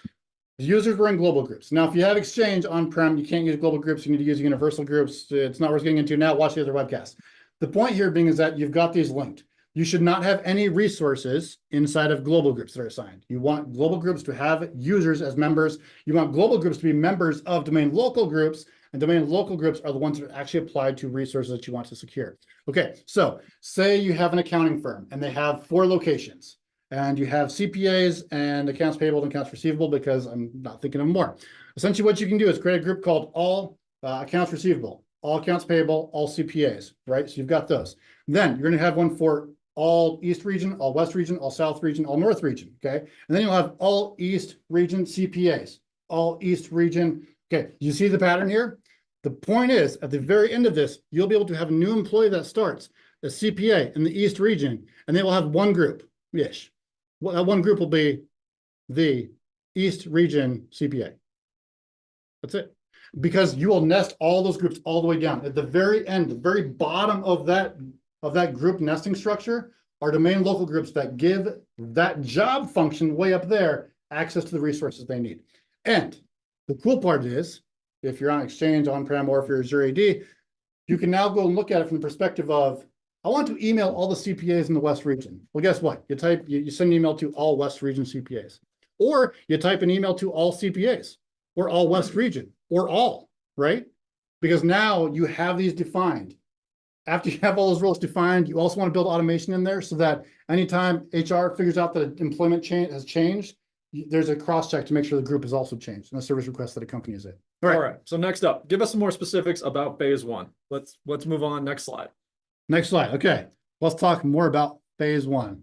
The users were in global groups. Now, if you have Exchange on-prem, you can't use global groups. You need to use universal groups. It's not worth getting into now. Watch the other webcast. The point here being is that you've got these linked. You should not have any resources inside of global groups that are assigned. You want global groups to have users as members. You want global groups to be members of domain local groups, and domain local groups are the ones that are actually applied to resources that you want to secure. Okay, so say you have an accounting firm and they have 4 locations. And you have CPAs and accounts payable and accounts receivable, because I'm not thinking of more. Essentially, what you can do is create a group called all accounts receivable, all accounts payable, all CPAs, right? So you've got those. Then you're going to have one for all East region, all West region, all South region, all North region, okay? And then you'll have all East region CPAs, all East region. Okay, you see the pattern here? The point is, at the very end of this, you'll be able to have a new employee that starts, a CPA in the East region, and they will have one group-ish. Well, that one group will be the East region CPA. That's it. Because you will nest all those groups all the way down. At the very end, the very bottom of that group nesting structure are domain local groups that give that job function way up there access to the resources they need. And the cool part is, if you're on Exchange, on-prem, or if you're Azure AD, you can now go and look at it from the perspective of, I want to email all the CPAs in the West region. Well, guess what? You send an email to all West region CPAs, or you type an email to all CPAs, or all West region, or all, right? Because now you have these defined. After you have all those roles defined, you also want to build automation in there so that anytime HR figures out that employment has changed, there's a cross-check to make sure the group is also changed and the service request that accompany it. All right. So next up, give us some more specifics about phase 1. Let's move on. Next slide. Next slide. Okay, let's talk more about phase 1.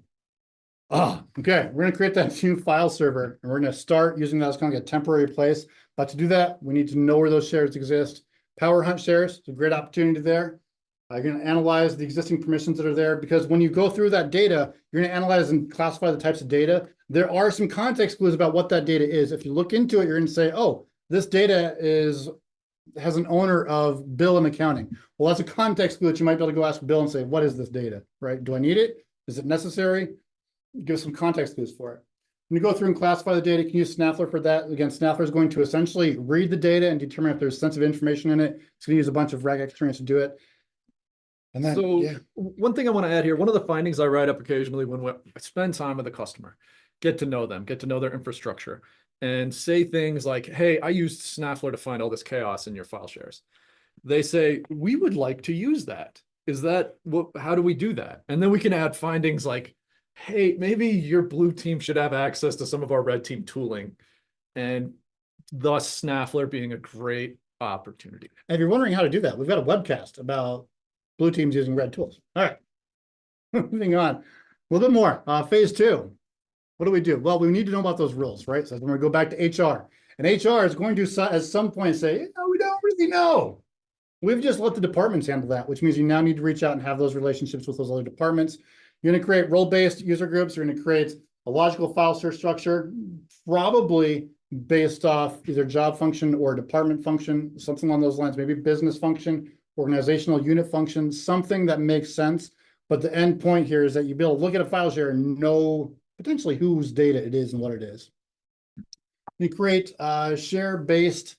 Okay, we're going to create that new file server, and we're going to start using that as kind of a temporary place. But to do that, we need to know where those shares exist. Power Hunt shares, it's a great opportunity there. You're going to analyze the existing permissions that are there, because when you go through that data, you're going to analyze and classify the types of data. There are some context clues about what that data is. If you look into it, you're going to say, oh, this data has an owner of bill and accounting. Well, that's a context clue that you might be able to go ask Bill and say, what is this data, right? Do I need it? Is it necessary? Give some context clues for it. When you go through and classify the data, you can use Snaffler for that. Again, Snaffler is going to essentially read the data and determine if there's sensitive information in it. It's going to use a bunch of regex strings to do it. And then, one thing I want to add here, one of the findings I write up occasionally when I spend time with a customer, get to know them, get to know their infrastructure, and say things like, hey, I used Snaffler to find all this chaos in your file shares. They say, we would like to use that. Is that how do we do that? And then we can add findings like, hey, maybe your blue team should have access to some of our red team tooling, and thus Snaffler being a great opportunity. And if you're wondering how to do that, we've got a webcast about blue teams using red tools. All right, moving on. A little bit more. Phase 2. What do we do? Well, we need to know about those rules, right? So when we go back to HR, and HR is going to at some point say, no, we don't really know. We've just let the departments handle that, which means you now need to reach out and have those relationships with those other departments. You're going to create role-based user groups. You're going to create a logical file search structure, probably based off either job function or department function, something along those lines, maybe business function, organizational unit function, something that makes sense. But the end point here is that you be able to look at a file share and know potentially whose data it is and what it is. You create share-based,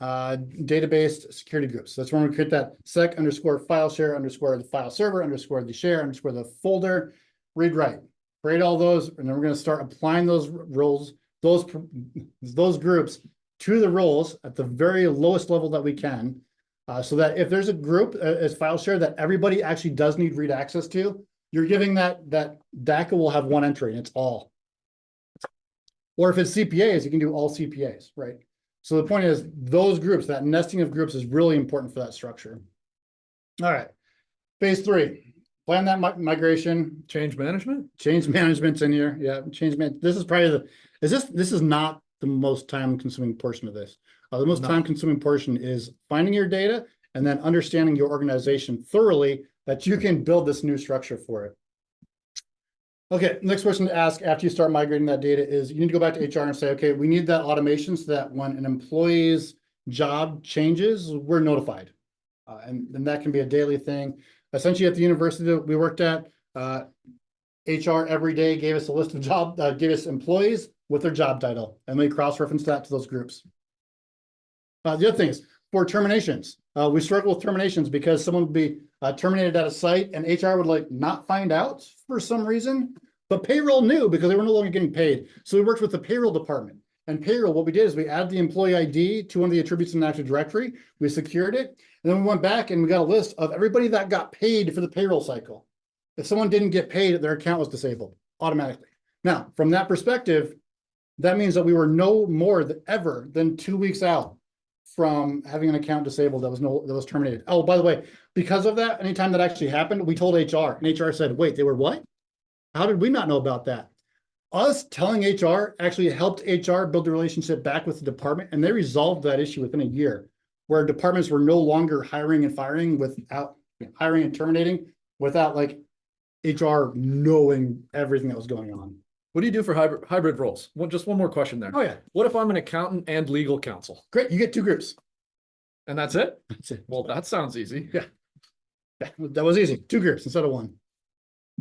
data-based security groups. That's when we create that sec underscore file share underscore the file server underscore the share underscore the folder, read write. Create all those, and then we're going to start applying those roles those groups to the roles at the very lowest level that we can, so that if there's a group as file share that everybody actually does need read access to, you're giving that DACA will have one entry and it's all. Or if it's CPAs, you can do all CPAs, right? So the point is those groups, that nesting of groups is really important for that structure. All right, phase 3, plan that migration. Change management? Change management's in here. Yeah, this is probably this is not the most time consuming portion of this. The most time consuming portion is finding your data and then understanding your organization thoroughly that you can build this new structure for it. Okay, next question to ask after you start migrating that data is you need to go back to HR and say, okay, we need that automation so that when an employee's job changes, we're notified. And that can be a daily thing. Essentially at the university that we worked at, HR every day gave us a list of gave us employees with their job title, and we cross-reference that to those groups. The other thing is for terminations, we struggle with terminations because someone would be terminated at a site and HR would like not find out for some reason, but payroll knew because they were no longer getting paid. So we worked with the payroll department. And payroll, what we did is we added the employee ID to one of the attributes in the Active Directory, we secured it, and then we went back and we got a list of everybody that got paid for the payroll cycle. If someone didn't get paid, their account was disabled automatically. Now, from that perspective, that means that we were no more than 2 weeks out from having an account disabled that was terminated. Oh, by the way, because of that, anytime that actually happened, we told HR, and HR said, wait, they were what? How did we not know about that? Us telling HR actually helped HR build the relationship back with the department, and they resolved that issue within a year, where departments were no longer hiring and firing without hiring and terminating without like HR knowing everything that was going on. What do you do for hybrid roles? Well, just one more question there. Oh yeah. What if I'm an accountant and legal counsel? Great, you get 2 groups. And that's it? That's it. Well, that sounds easy. Yeah. That was easy. 2 groups instead of 1.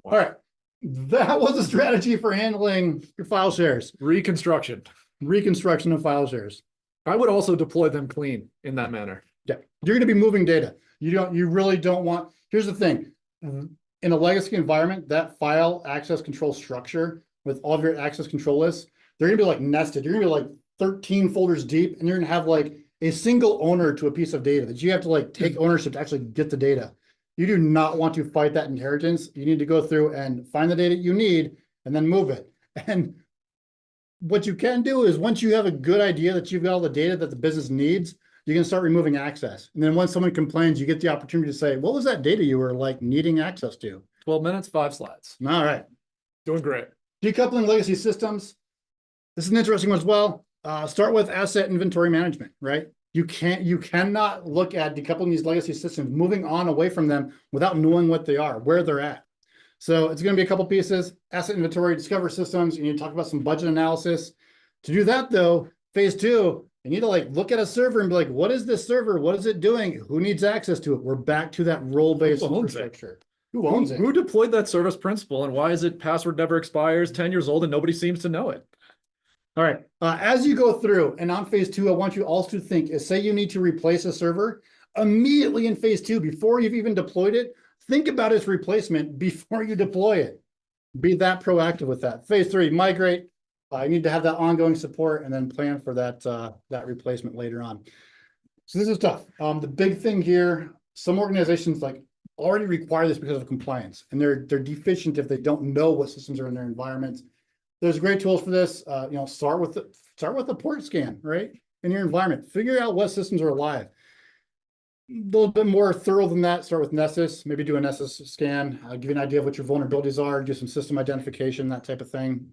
Wow. All right. That was a strategy for handling your file shares. Reconstruction Reconstruction of file shares. I would also deploy them clean in that manner. Yeah. You're going to be moving data. You really don't want, here's the thing. In a legacy environment, that file access control structure with all of your access control lists, they're going to be like nested. You're going to be like 13 folders deep, and you're going to have like a single owner to a piece of data that you have to like take ownership to actually get the data. You do not want to fight that inheritance. You need to go through and find the data you need and then move it. And what you can do is once you have a good idea that you've got all the data that the business needs, you can start removing access. And then when someone complains, you get the opportunity to say, what was that data you were like needing access to? 12 minutes, 5 slides. All right. Doing great. Decoupling legacy systems. This is an interesting one as well. Start with asset inventory management, right? You cannot look at decoupling these legacy systems, moving on away from them without knowing what they are, where they're at. So it's going to be a couple pieces: asset inventory, discover systems. You need to talk about some budget analysis. To do that though, phase 2, you need to like look at a server and be like, what is this server? What is it doing? Who needs access to it? We're back to that role-based infrastructure. Who owns it? Who deployed that service principal, and why is it password never expires, 10 years old, and nobody seems to know it? All right. As you go through and on phase 2, I want you also to think is, say you need to replace a server immediately in phase 2, before you've even deployed it, think about its replacement before you deploy it. Be that proactive with that. Phase 3, migrate. You need to have that ongoing support and then plan for that, that replacement later on. So this is tough. The big thing here, some organizations like already require this because of compliance, and they're deficient if they don't know what systems are in their environment. There's great tools for this. Start with the port scan, right? In your environment, figure out what systems are alive. A little bit more thorough than that, start with Nessus, maybe do a Nessus scan, give you an idea of what your vulnerabilities are, do some system identification, that type of thing.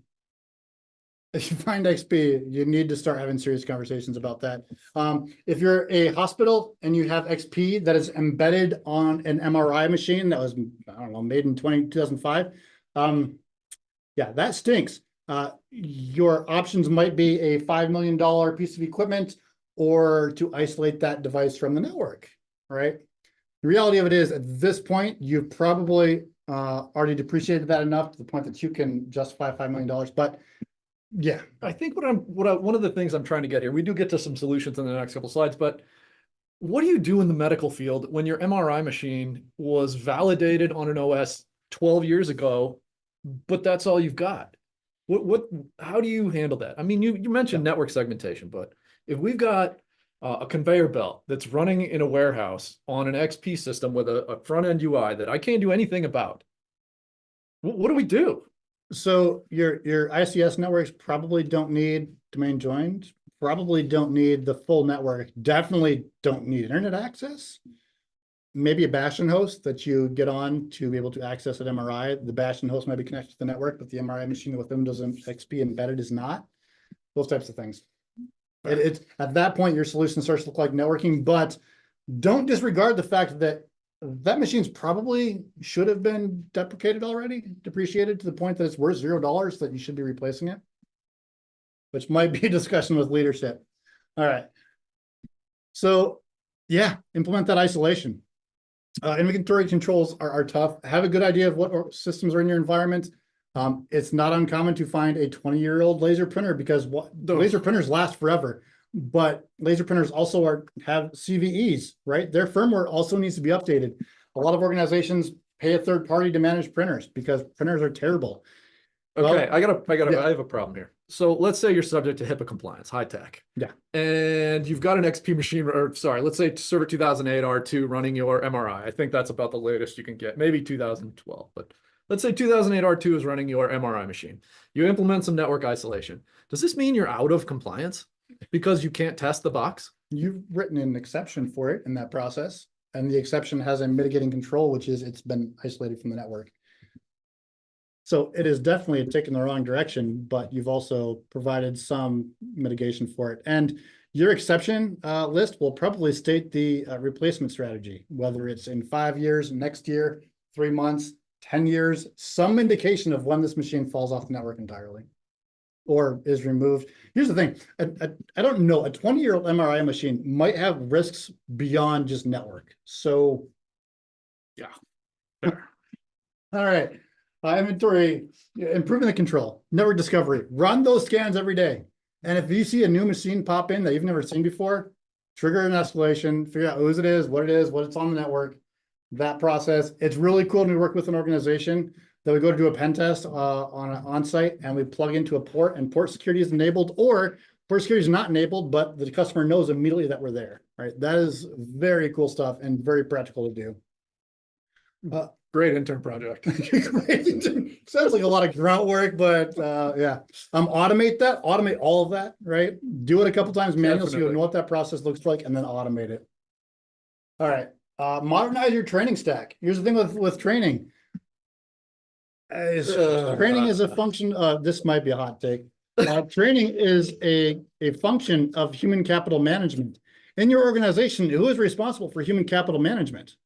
If you find XP, you need to start having serious conversations about that. If you're a hospital and you have XP that is embedded on an MRI machine that was, I don't know, made in 2005, yeah, that stinks. Your options might be a $5 million piece of equipment or to isolate that device from the network, right? The reality of it is, at this point, you've probably already depreciated that enough to the point that you can justify $5 million. But yeah, I think one of the things I'm trying to get here, we do get to some solutions in the next couple slides, but what do you do in the medical field when your MRI machine was validated on an OS 12 years ago, but that's all you've got? How do you handle that? I mean, you mentioned network segmentation, but if we've got a conveyor belt that's running in a warehouse on an XP system with a front end UI that I can't do anything about, what do we do? So your ICS networks probably don't need domain joins, probably don't need the full network, definitely don't need internet access. Maybe a Bastion host that you get on to be able to access an MRI. The Bastion host might be connected to the network, but the MRI machine with Windows XP embedded is not. Those types of things. It's at that point, your solution starts to look like networking, but don't disregard the fact that that machine's probably should have been deprecated already, depreciated to the point that it's worth $0 that you should be replacing it, which might be a discussion with leadership. All right. So yeah, implement that isolation. Inventory controls are tough. Have a good idea of what systems are in your environment. It's not uncommon to find a 20-year-old laser printer because laser printers last forever, but laser printers also have CVEs, right? Their firmware also needs to be updated. A lot of organizations pay a third party to manage printers because printers are terrible. Okay, I have a problem here. So let's say you're subject to HIPAA compliance, high tech. Yeah. And you've got an XP machine, or sorry, let's say Server 2008 R2 running your MRI. I think that's about the latest you can get, maybe 2012, but let's say 2008 R2 is running your MRI machine. You implement some network isolation. Does this mean you're out of compliance because you can't test the box? You've written an exception for it in that process, and the exception has a mitigating control, which is it's been isolated from the network. So it is definitely taken the wrong direction, but you've also provided some mitigation for it. And your exception list will probably state the replacement strategy, whether it's in 5 years, next year, 3 months, 10 years, some indication of when this machine falls off the network entirely or is removed. Here's the thing. I don't know, a 20-year-old MRI machine might have risks beyond just network. So yeah. All right. Inventory, improving the control, network discovery, run those scans every day. And if you see a new machine pop in that you've never seen before, trigger an escalation, figure out whose it is, what it's on the network, that process. It's really cool when we work with an organization that we go to do a pen test on site and we plug into a port and port security is enabled, or port security is not enabled, but the customer knows immediately that we're there, right? That is very cool stuff and very practical to do. Great intern project. Sounds like a lot of grunt work, but yeah. Automate all of that, right? Do it a couple times manual so you know what that process looks like and then automate it. All right. Modernize your training stack. Here's the thing with training. Training is a function, this might be a hot take. Training is a function of human capital management. In your organization, who is responsible for human capital management?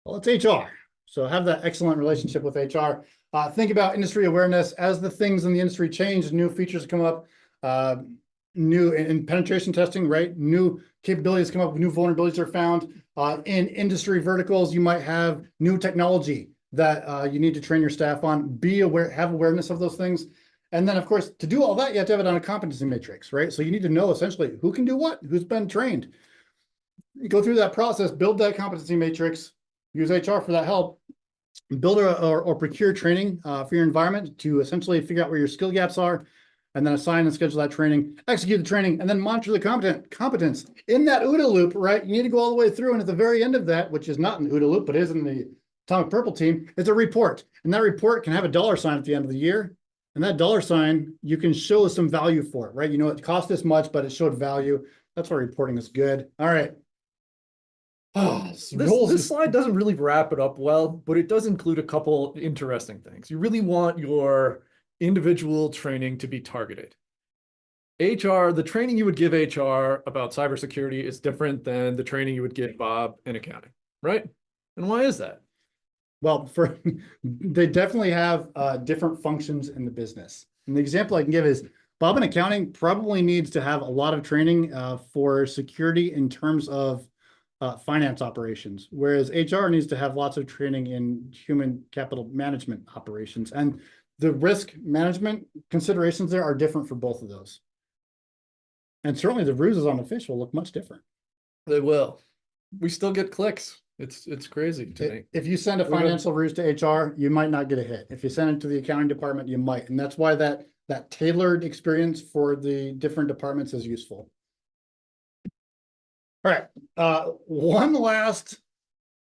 Well, it's HR. So have that excellent relationship with HR. Think about industry awareness as the things in the industry change, new features come up, new in penetration testing, right? New capabilities come up, new vulnerabilities are found. In industry verticals, you might have new technology that you need to train your staff on. Be aware, have awareness of those things. And then, of course, to do all that, you have to have it on a competency matrix, right? So you need to know essentially who can do what, who's been trained. You go through that process, build that competency matrix, use HR for that help, build or procure training for your environment to essentially figure out where your skill gaps are, and then assign and schedule that training, execute the training, and then monitor the competence. In that OODA loop, right, you need to go all the way through, and at the very end of that, which is not in the OODA loop, but is in the Atomic Purple team, it's a report. And that report can have a $sign at the end of the year, and that $sign, you can show some value for it, right? You know, it cost this much, but it showed value. That's why reporting is good. All right. Oh, this slide doesn't really wrap it up well, but it does include a couple interesting things. You really want your individual training to be targeted. The training you would give HR about cybersecurity is different than the training you would give Bob in accounting, right? And why is that? Well, they definitely have different functions in the business. And the example I can give is Bob in accounting probably needs to have a lot of training for security in terms of finance operations, whereas HR needs to have lots of training in human capital management operations. And the risk management considerations there are different for both of those. And certainly the ruses on the fish will look much different. They will. We still get clicks. It's crazy to me. If you send a financial ruse to HR, you might not get a hit. If you send it to the accounting department, you might. And that's why that that tailored experience for the different departments is useful. All right, one last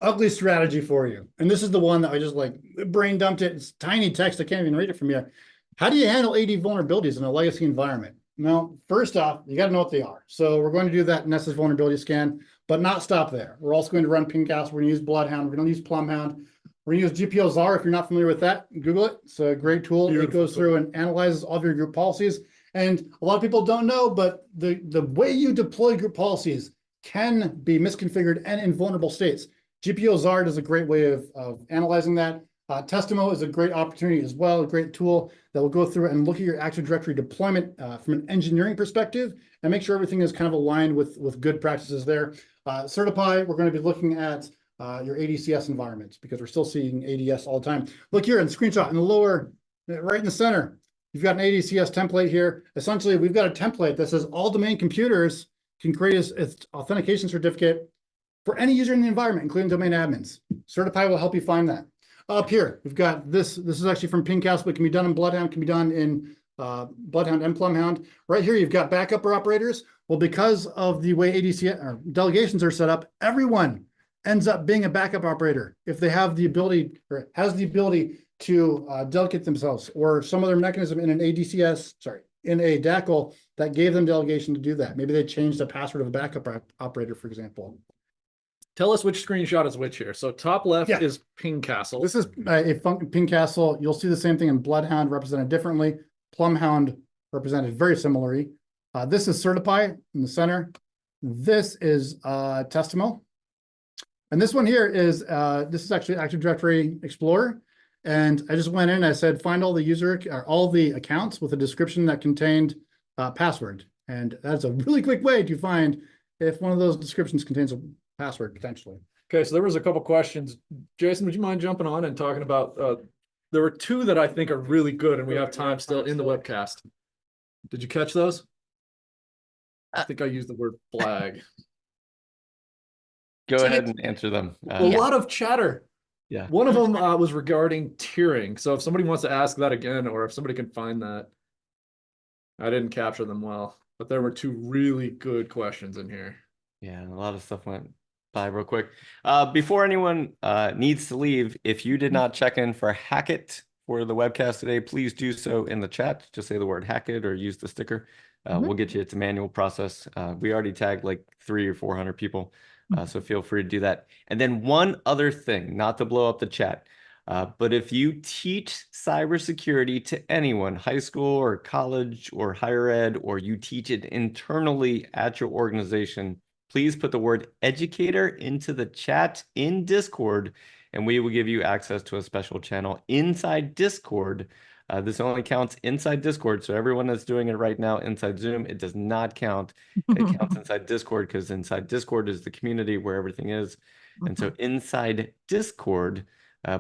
ugly strategy for you. And this is the one that I just like brain dumped it. It's tiny text. I can't even read it from here. How do you handle AD vulnerabilities in a legacy environment? Now, first off, you got to know what they are. So we're going to do that Nessus vulnerability scan, but not stop there. We're also going to run Pingcast. We're going to use Bloodhound. We're going to use Plumhound. We're going to use GPO-XAR. If you're not familiar with that, Google it. It's a great tool. Beautiful. It goes through and analyzes all of your group policies. And a lot of people don't know, but the way you deploy group policies can be misconfigured and in vulnerable states. GPO-XAR is a great way of analyzing that. Testimo is a great opportunity as well, a great tool that will go through and look at your Active Directory deployment from an engineering perspective and make sure everything is kind of aligned with good practices there. Certify, we're going to be looking at your ADCS environments because we're still seeing ADS all the time. Look here in the screenshot in the lower, right in the center, you've got an ADCS template here. Essentially, we've got a template that says all domain computers can create its authentication certificate for any user in the environment, including domain admins. Certify will help you find that. Up here, we've got this. This is actually from Pingcast, but can be done in Bloodhound, can be done in Bloodhound and Plumhound. Right here, you've got backup operators. Well, because of the way ADC or delegations are set up, everyone ends up being a backup operator if they have the ability or has the ability to delegate themselves or some other mechanism in an ADCS, sorry, in a DACL that gave them delegation to do that. Maybe they changed the password of a backup operator, for example. Tell us which screenshot is which here. So top left is Pingcastle. This is a Pingcastle. You'll see the same thing in Bloodhound represented differently. Plumhound represented very similarly. This is Certify in the center. This is Testimo. And this one here is, this is actually Active Directory Explorer. And I just went in and I said, find all the user or all the accounts with a description that contained password. And that's a really quick way to find if one of those descriptions contains a password potentially. Okay, so there was a couple questions. Jason, would you mind jumping on and talking about, there were two that I think are really good and we have time still in the webcast. Did you catch those? I think I used the word flag. Go ahead and answer them. A lot of chatter. Yeah. One of them was regarding tiering. So if somebody wants to ask that again, or if somebody can find that, I didn't capture them well, but there were two really good questions in here. Yeah, a lot of stuff went by real quick. Before anyone needs to leave, if you did not check in for Hackett for the webcast today, please do so in the chat. Just say the word Hackett or use the sticker. We'll get you. It's a manual process. We already tagged like 300 or 400 people. So feel free to do that. And then one other thing, not to blow up the chat, but if you teach cybersecurity to anyone, high school or college or higher ed, or you teach it internally at your organization, please put the word educator into the chat in Discord, and we will give you access to a special channel inside Discord. This only counts inside Discord, so everyone that's doing it right now inside Zoom, it does not count. It counts inside Discord because inside Discord is the community where everything is. And so inside Discord,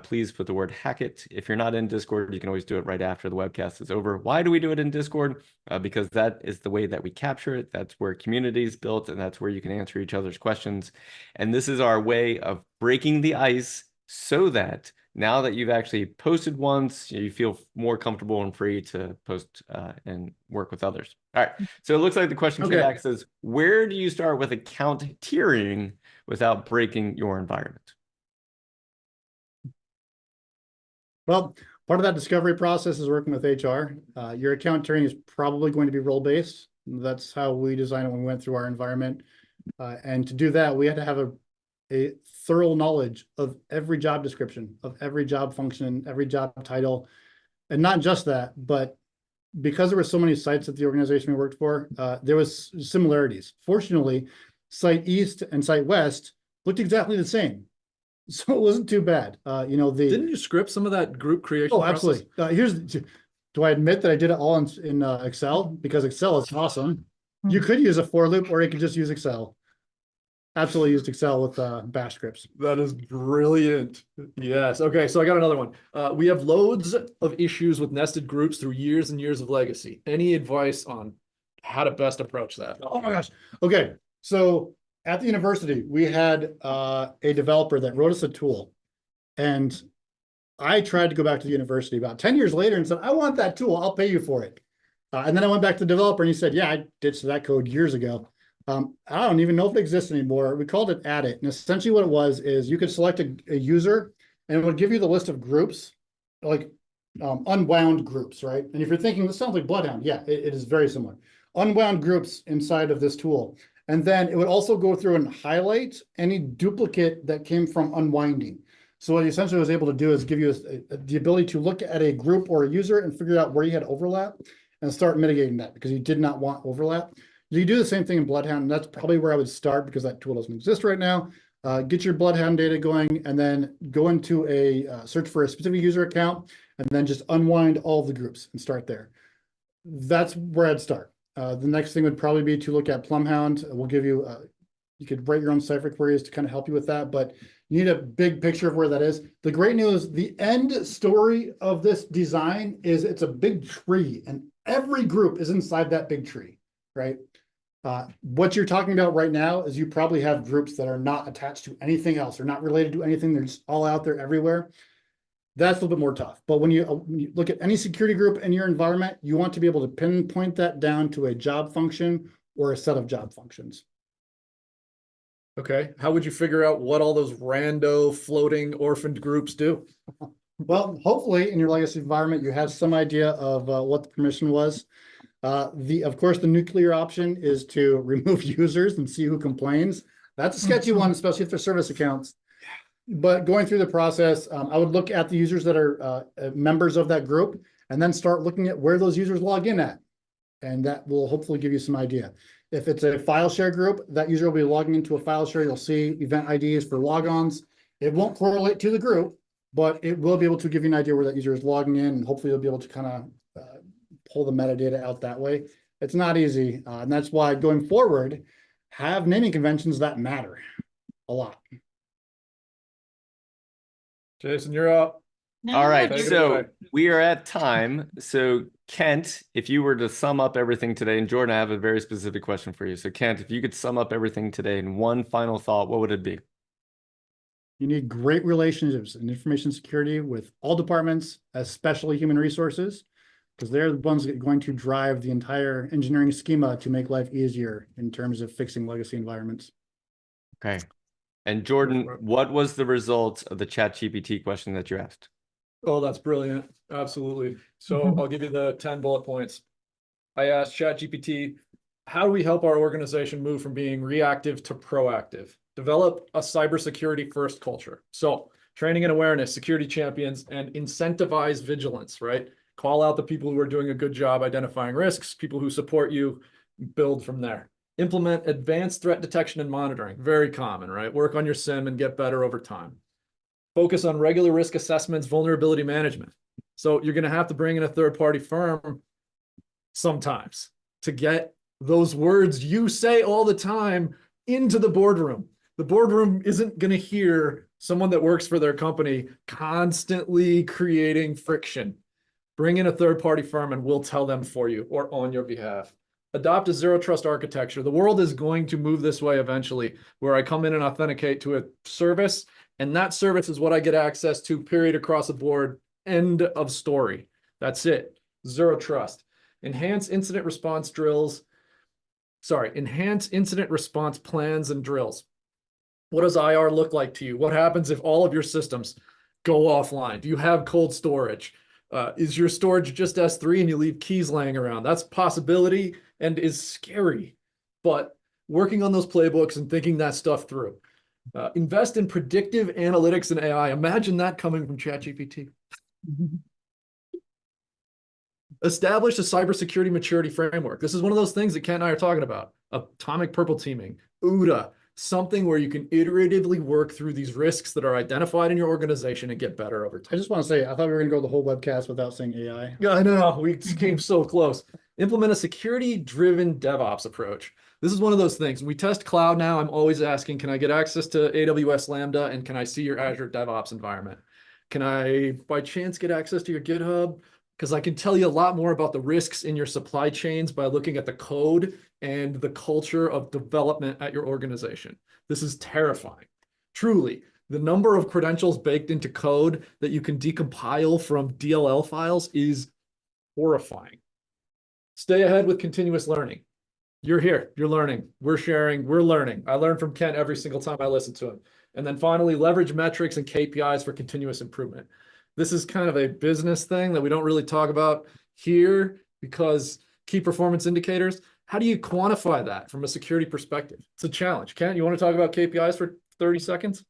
please put the word Hackett. If you're not in Discord, you can always do it right after the webcast is over. Why do we do it in Discord? Because that is the way that we capture it. That's where community is built, and that's where you can answer each other's questions. And this is our way of breaking the ice so that now that you've actually posted once, you feel more comfortable and free to post and work with others. All right. So it looks like the question came back says, where do you start with account tiering without breaking your environment? Well, part of that discovery process is working with HR. Your account tiering is probably going to be role-based. That's how we designed it when we went through our environment. And to do that, we had to have a thorough knowledge of every job description, of every job function, every job title. And not just that, but because there were so many sites at the organization we worked for, there was similarities. Fortunately, Site East and Site West looked exactly the same. So it wasn't too bad. Didn't you script some of that group creation? Oh, absolutely. Do I admit that I did it all in Excel? Because Excel is awesome. You could use a for loop, or you could just use Excel. Absolutely used Excel with bash scripts. That is brilliant. Yes. Okay, so I got another one. We have loads of issues with nested groups through years and years of legacy. Any advice on how to best approach that? Oh my gosh. Okay, so at the university, we had a developer that wrote us a tool. And I tried to go back to the university about 10 years later and said, I want that tool. I'll pay you for it. And then I went back to the developer and he said, yeah, I ditched that code years ago. I don't even know if it exists anymore. We called it Add It. And essentially what it was is you could select a user and it would give you the list of groups, like unwound groups, right? And if you're thinking, this sounds like Bloodhound. Yeah, it is very similar. Unwound groups inside of this tool. And then it would also go through and highlight any duplicate that came from unwinding. So what he essentially was able to do is give you the ability to look at a group or a user and figure out where you had overlap and start mitigating that because you did not want overlap. You do the same thing in Bloodhound, and that's probably where I would start because that tool doesn't exist right now. Get your Bloodhound data going and then go into a search for a specific user account and then just unwind all of the groups and start there. That's where I'd start. The next thing would probably be to look at Plumhound. We'll give you, you could write your own Cypher queries to kind of help you with that, but you need a big picture of where that is. The great news, the end story of this design is it's a big tree and every group is inside that big tree, right? What you're talking about right now is you probably have groups that are not attached to anything else. They're not related to anything. They're just all out there everywhere. That's a little bit more tough. But when you look at any security group in your environment, you want to be able to pinpoint that down to a job function or a set of job functions. Okay, how would you figure out what all those rando floating orphaned groups do? Well, hopefully in your legacy environment, you have some idea of what the permission was. Of course, the nuclear option is to remove users and see who complains. That's a sketchy one, especially if they're service accounts. But going through the process, I would look at the users that are members of that group and then start looking at where those users log in at. And that will hopefully give you some idea. If it's a file share group, that user will be logging into a file share. You'll see event IDs for logons. It won't correlate to the group, but it will be able to give you an idea where that user is logging in. And hopefully you'll be able to kind of pull the metadata out that way. It's not easy. And that's why going forward, have naming conventions that matter a lot. Jason, you're up. All right, Take it so away. we are at time. So Kent, if you were to sum up everything today, and Jordan, I have a very specific question for you. So Kent, if you could sum up everything today in one final thought, what would it be? You need great relationships in information security with all departments, especially human resources, because they're the ones that are going to drive the entire engineering schema to make life easier in terms of fixing legacy environments. Okay. And Jordan, what was the result of the ChatGPT question that you asked? Oh, that's brilliant. Absolutely. So I'll give you the 10 bullet points. I asked ChatGPT, how do we help our organization move from being reactive to proactive? Develop a cybersecurity first culture. So training and awareness, security champions, and incentivize vigilance, right? Call out the people who are doing a good job identifying risks, people who support you, build from there. Implement advanced threat detection and monitoring. Very common, right? Work on your SIM and get better over time. Focus on regular risk assessments, vulnerability management. So you're going to have to bring in a third-party firm sometimes to get those words you say all the time into the boardroom. The boardroom isn't going to hear someone that works for their company constantly creating friction. Bring in a third-party firm and we'll tell them for you or on your behalf. Adopt a zero trust architecture. The world is going to move this way eventually, where I come in and authenticate to a service, and that service is what I get access to, period, across the board, end of story. That's it. Zero trust. Enhance incident response drills. Enhance incident response plans and drills. What does IR look like to you? What happens if all of your systems go offline? Do you have cold storage? Is your storage just S3 and you leave keys laying around? That's a possibility and is scary. But working on those playbooks and thinking that stuff through. Invest in predictive analytics and AI. Imagine that coming from ChatGPT. Establish a cybersecurity maturity framework. This is one of those things that Kent and I are talking about. Atomic purple teaming, OODA, something where you can iteratively work through these risks that are identified in your organization and get better over time. I just want to say, I thought we were going to go the whole webcast without saying AI. Yeah, I know. We came so close. Implement a security-driven DevOps approach. This is one of those things. When we test cloud now, I'm always asking, can I get access to AWS Lambda and can I see your Azure DevOps environment? Can I, by chance, get access to your GitHub? Because I can tell you a lot more about the risks in your supply chains by looking at the code and the culture of development at your organization. This is terrifying. Truly, The number of credentials baked into code that you can decompile from DLL files is horrifying. Stay ahead with continuous learning. You're here, you're learning, we're sharing, we're learning. I learn from Kent every single time I listen to him. And then finally, leverage metrics and KPIs for continuous improvement. This is kind of a business thing that we don't really talk about here because key performance indicators, how do you quantify that from a security perspective? It's a challenge. Kent, you want to talk about KPIs for 30 seconds?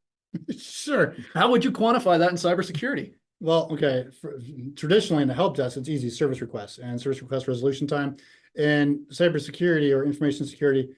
Sure. How would you quantify that in cybersecurity? Well, okay. Traditionally in the help desk, it's easy service requests and service request resolution time. In cybersecurity or information security,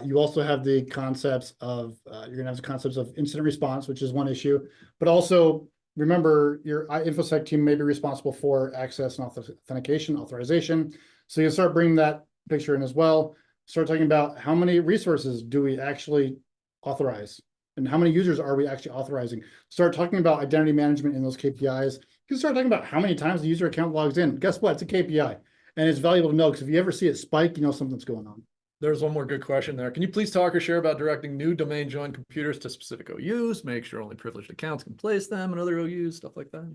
you also have the concepts of you're going to have the concepts of incident response, which is one issue, but also remember your InfoSec team may be responsible for access and authentication, authorization. So you start bringing that picture in as well. Start talking about how many resources do we actually authorize and how many users are we actually authorizing. Start talking about identity management in those KPIs. You can start talking about how many times the user account logs in. Guess what? It's a KPI. And it's valuable to know because if you ever see it spike, you know something's going on. There's one more good question there. Can you please talk or share about directing new domain joined computers to specific OUs, make sure only privileged accounts can place them and other OUs, stuff like that?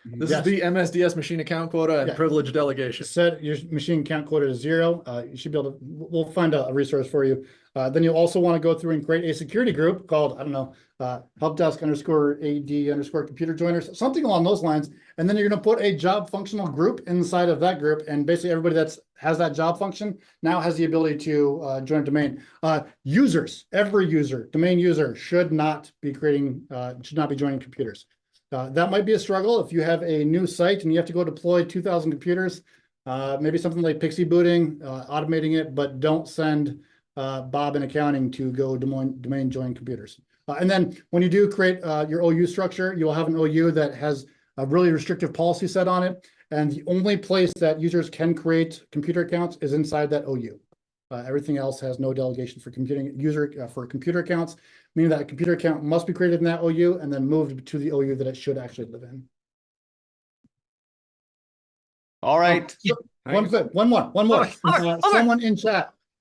This is the MSDS machine account quota and privilege delegation. Set your machine account quota to 0. You should be able to, we'll find a resource for you. Then you'll also want to go through and create a security group called, I don't know, helpdesk_AD_computer joiners, something along those lines. And then you're going to put a job functional group inside of that group. And basically everybody that has that job function now has the ability to join a domain. Users, every user, domain user should not be joining computers. That might be a struggle if you have a new site and you have to go deploy 2,000 computers, maybe something like pixie booting, automating it, but don't send Bob in accounting to go domain join computers. And then when you do create your OU structure, you'll have an OU that has a really restrictive policy set on it. And the only place that users can create computer accounts is inside that OU. Everything else has no delegation for for computer accounts, meaning that a computer account must be created in that OU and then moved to the OU that it should actually live in. All right. One more.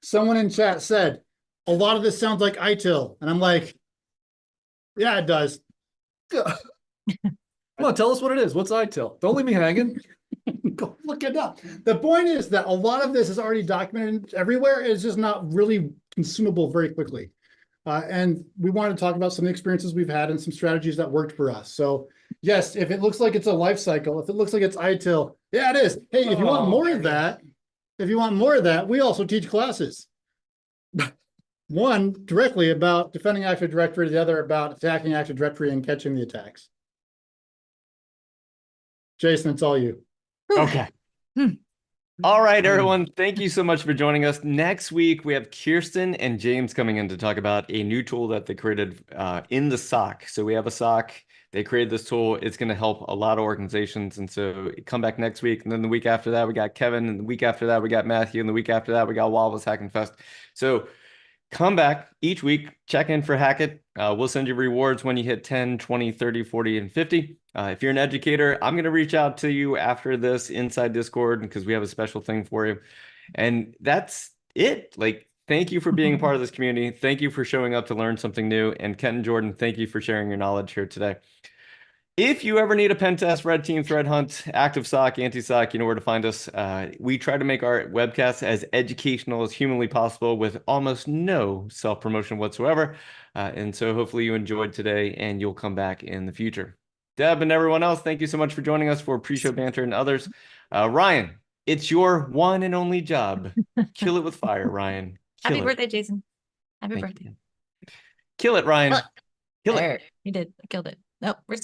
Someone in chat said, a lot of this sounds like ITIL. And I'm like, yeah, it does. Come on, tell us what it is. What's ITIL? Don't leave me hanging. Go look it up. The point is that a lot of this is already documented everywhere. It's just not really consumable very quickly. And we wanted to talk about some of the experiences we've had and some strategies that worked for us. So yes, if it looks like it's a life cycle, if it looks like it's ITIL, yeah, it is. Hey, if you want more of that, we also teach classes. One directly about defending Active Directory, the other about attacking Active Directory and catching the attacks. Jason, it's all you. Okay. All right, everyone. Thank you so much for joining us. Next week, we have Kirsten and James coming in to talk about a new tool that they created in the SOC. So we have a SOC. They created this tool. It's going to help a lot of organizations. And so come back next week. And then the week after that, we got Kevin. And the week after that, we got Matthew. And the week after that, we got Wallace Hacking Fest. So come back each week, check in for Hackett. We'll send you rewards when you hit 10, 20, 30, 40, and 50. If you're an educator, I'm going to reach out to you after this inside Discord because we have a special thing for you. And that's it. Like, thank you for being a part of this community. Thank you for showing up to learn something new. And Kent and Jordan, thank you for sharing your knowledge here today. If you ever need a pen test, red team, threat hunt, active SOC, anti-SOC, you know where to find us. We try to make our webcasts as educational as humanly possible with almost no self-promotion whatsoever. And so hopefully you enjoyed today and you'll come back in the future. Deb and everyone else, thank you so much for joining us for pre-show banter and others. Ryan, it's your one and only job. Kill it with fire, Ryan. Happy birthday, Jason. Happy birthday. Kill it, Ryan. Kill it. You did. I killed it. Nope, we're still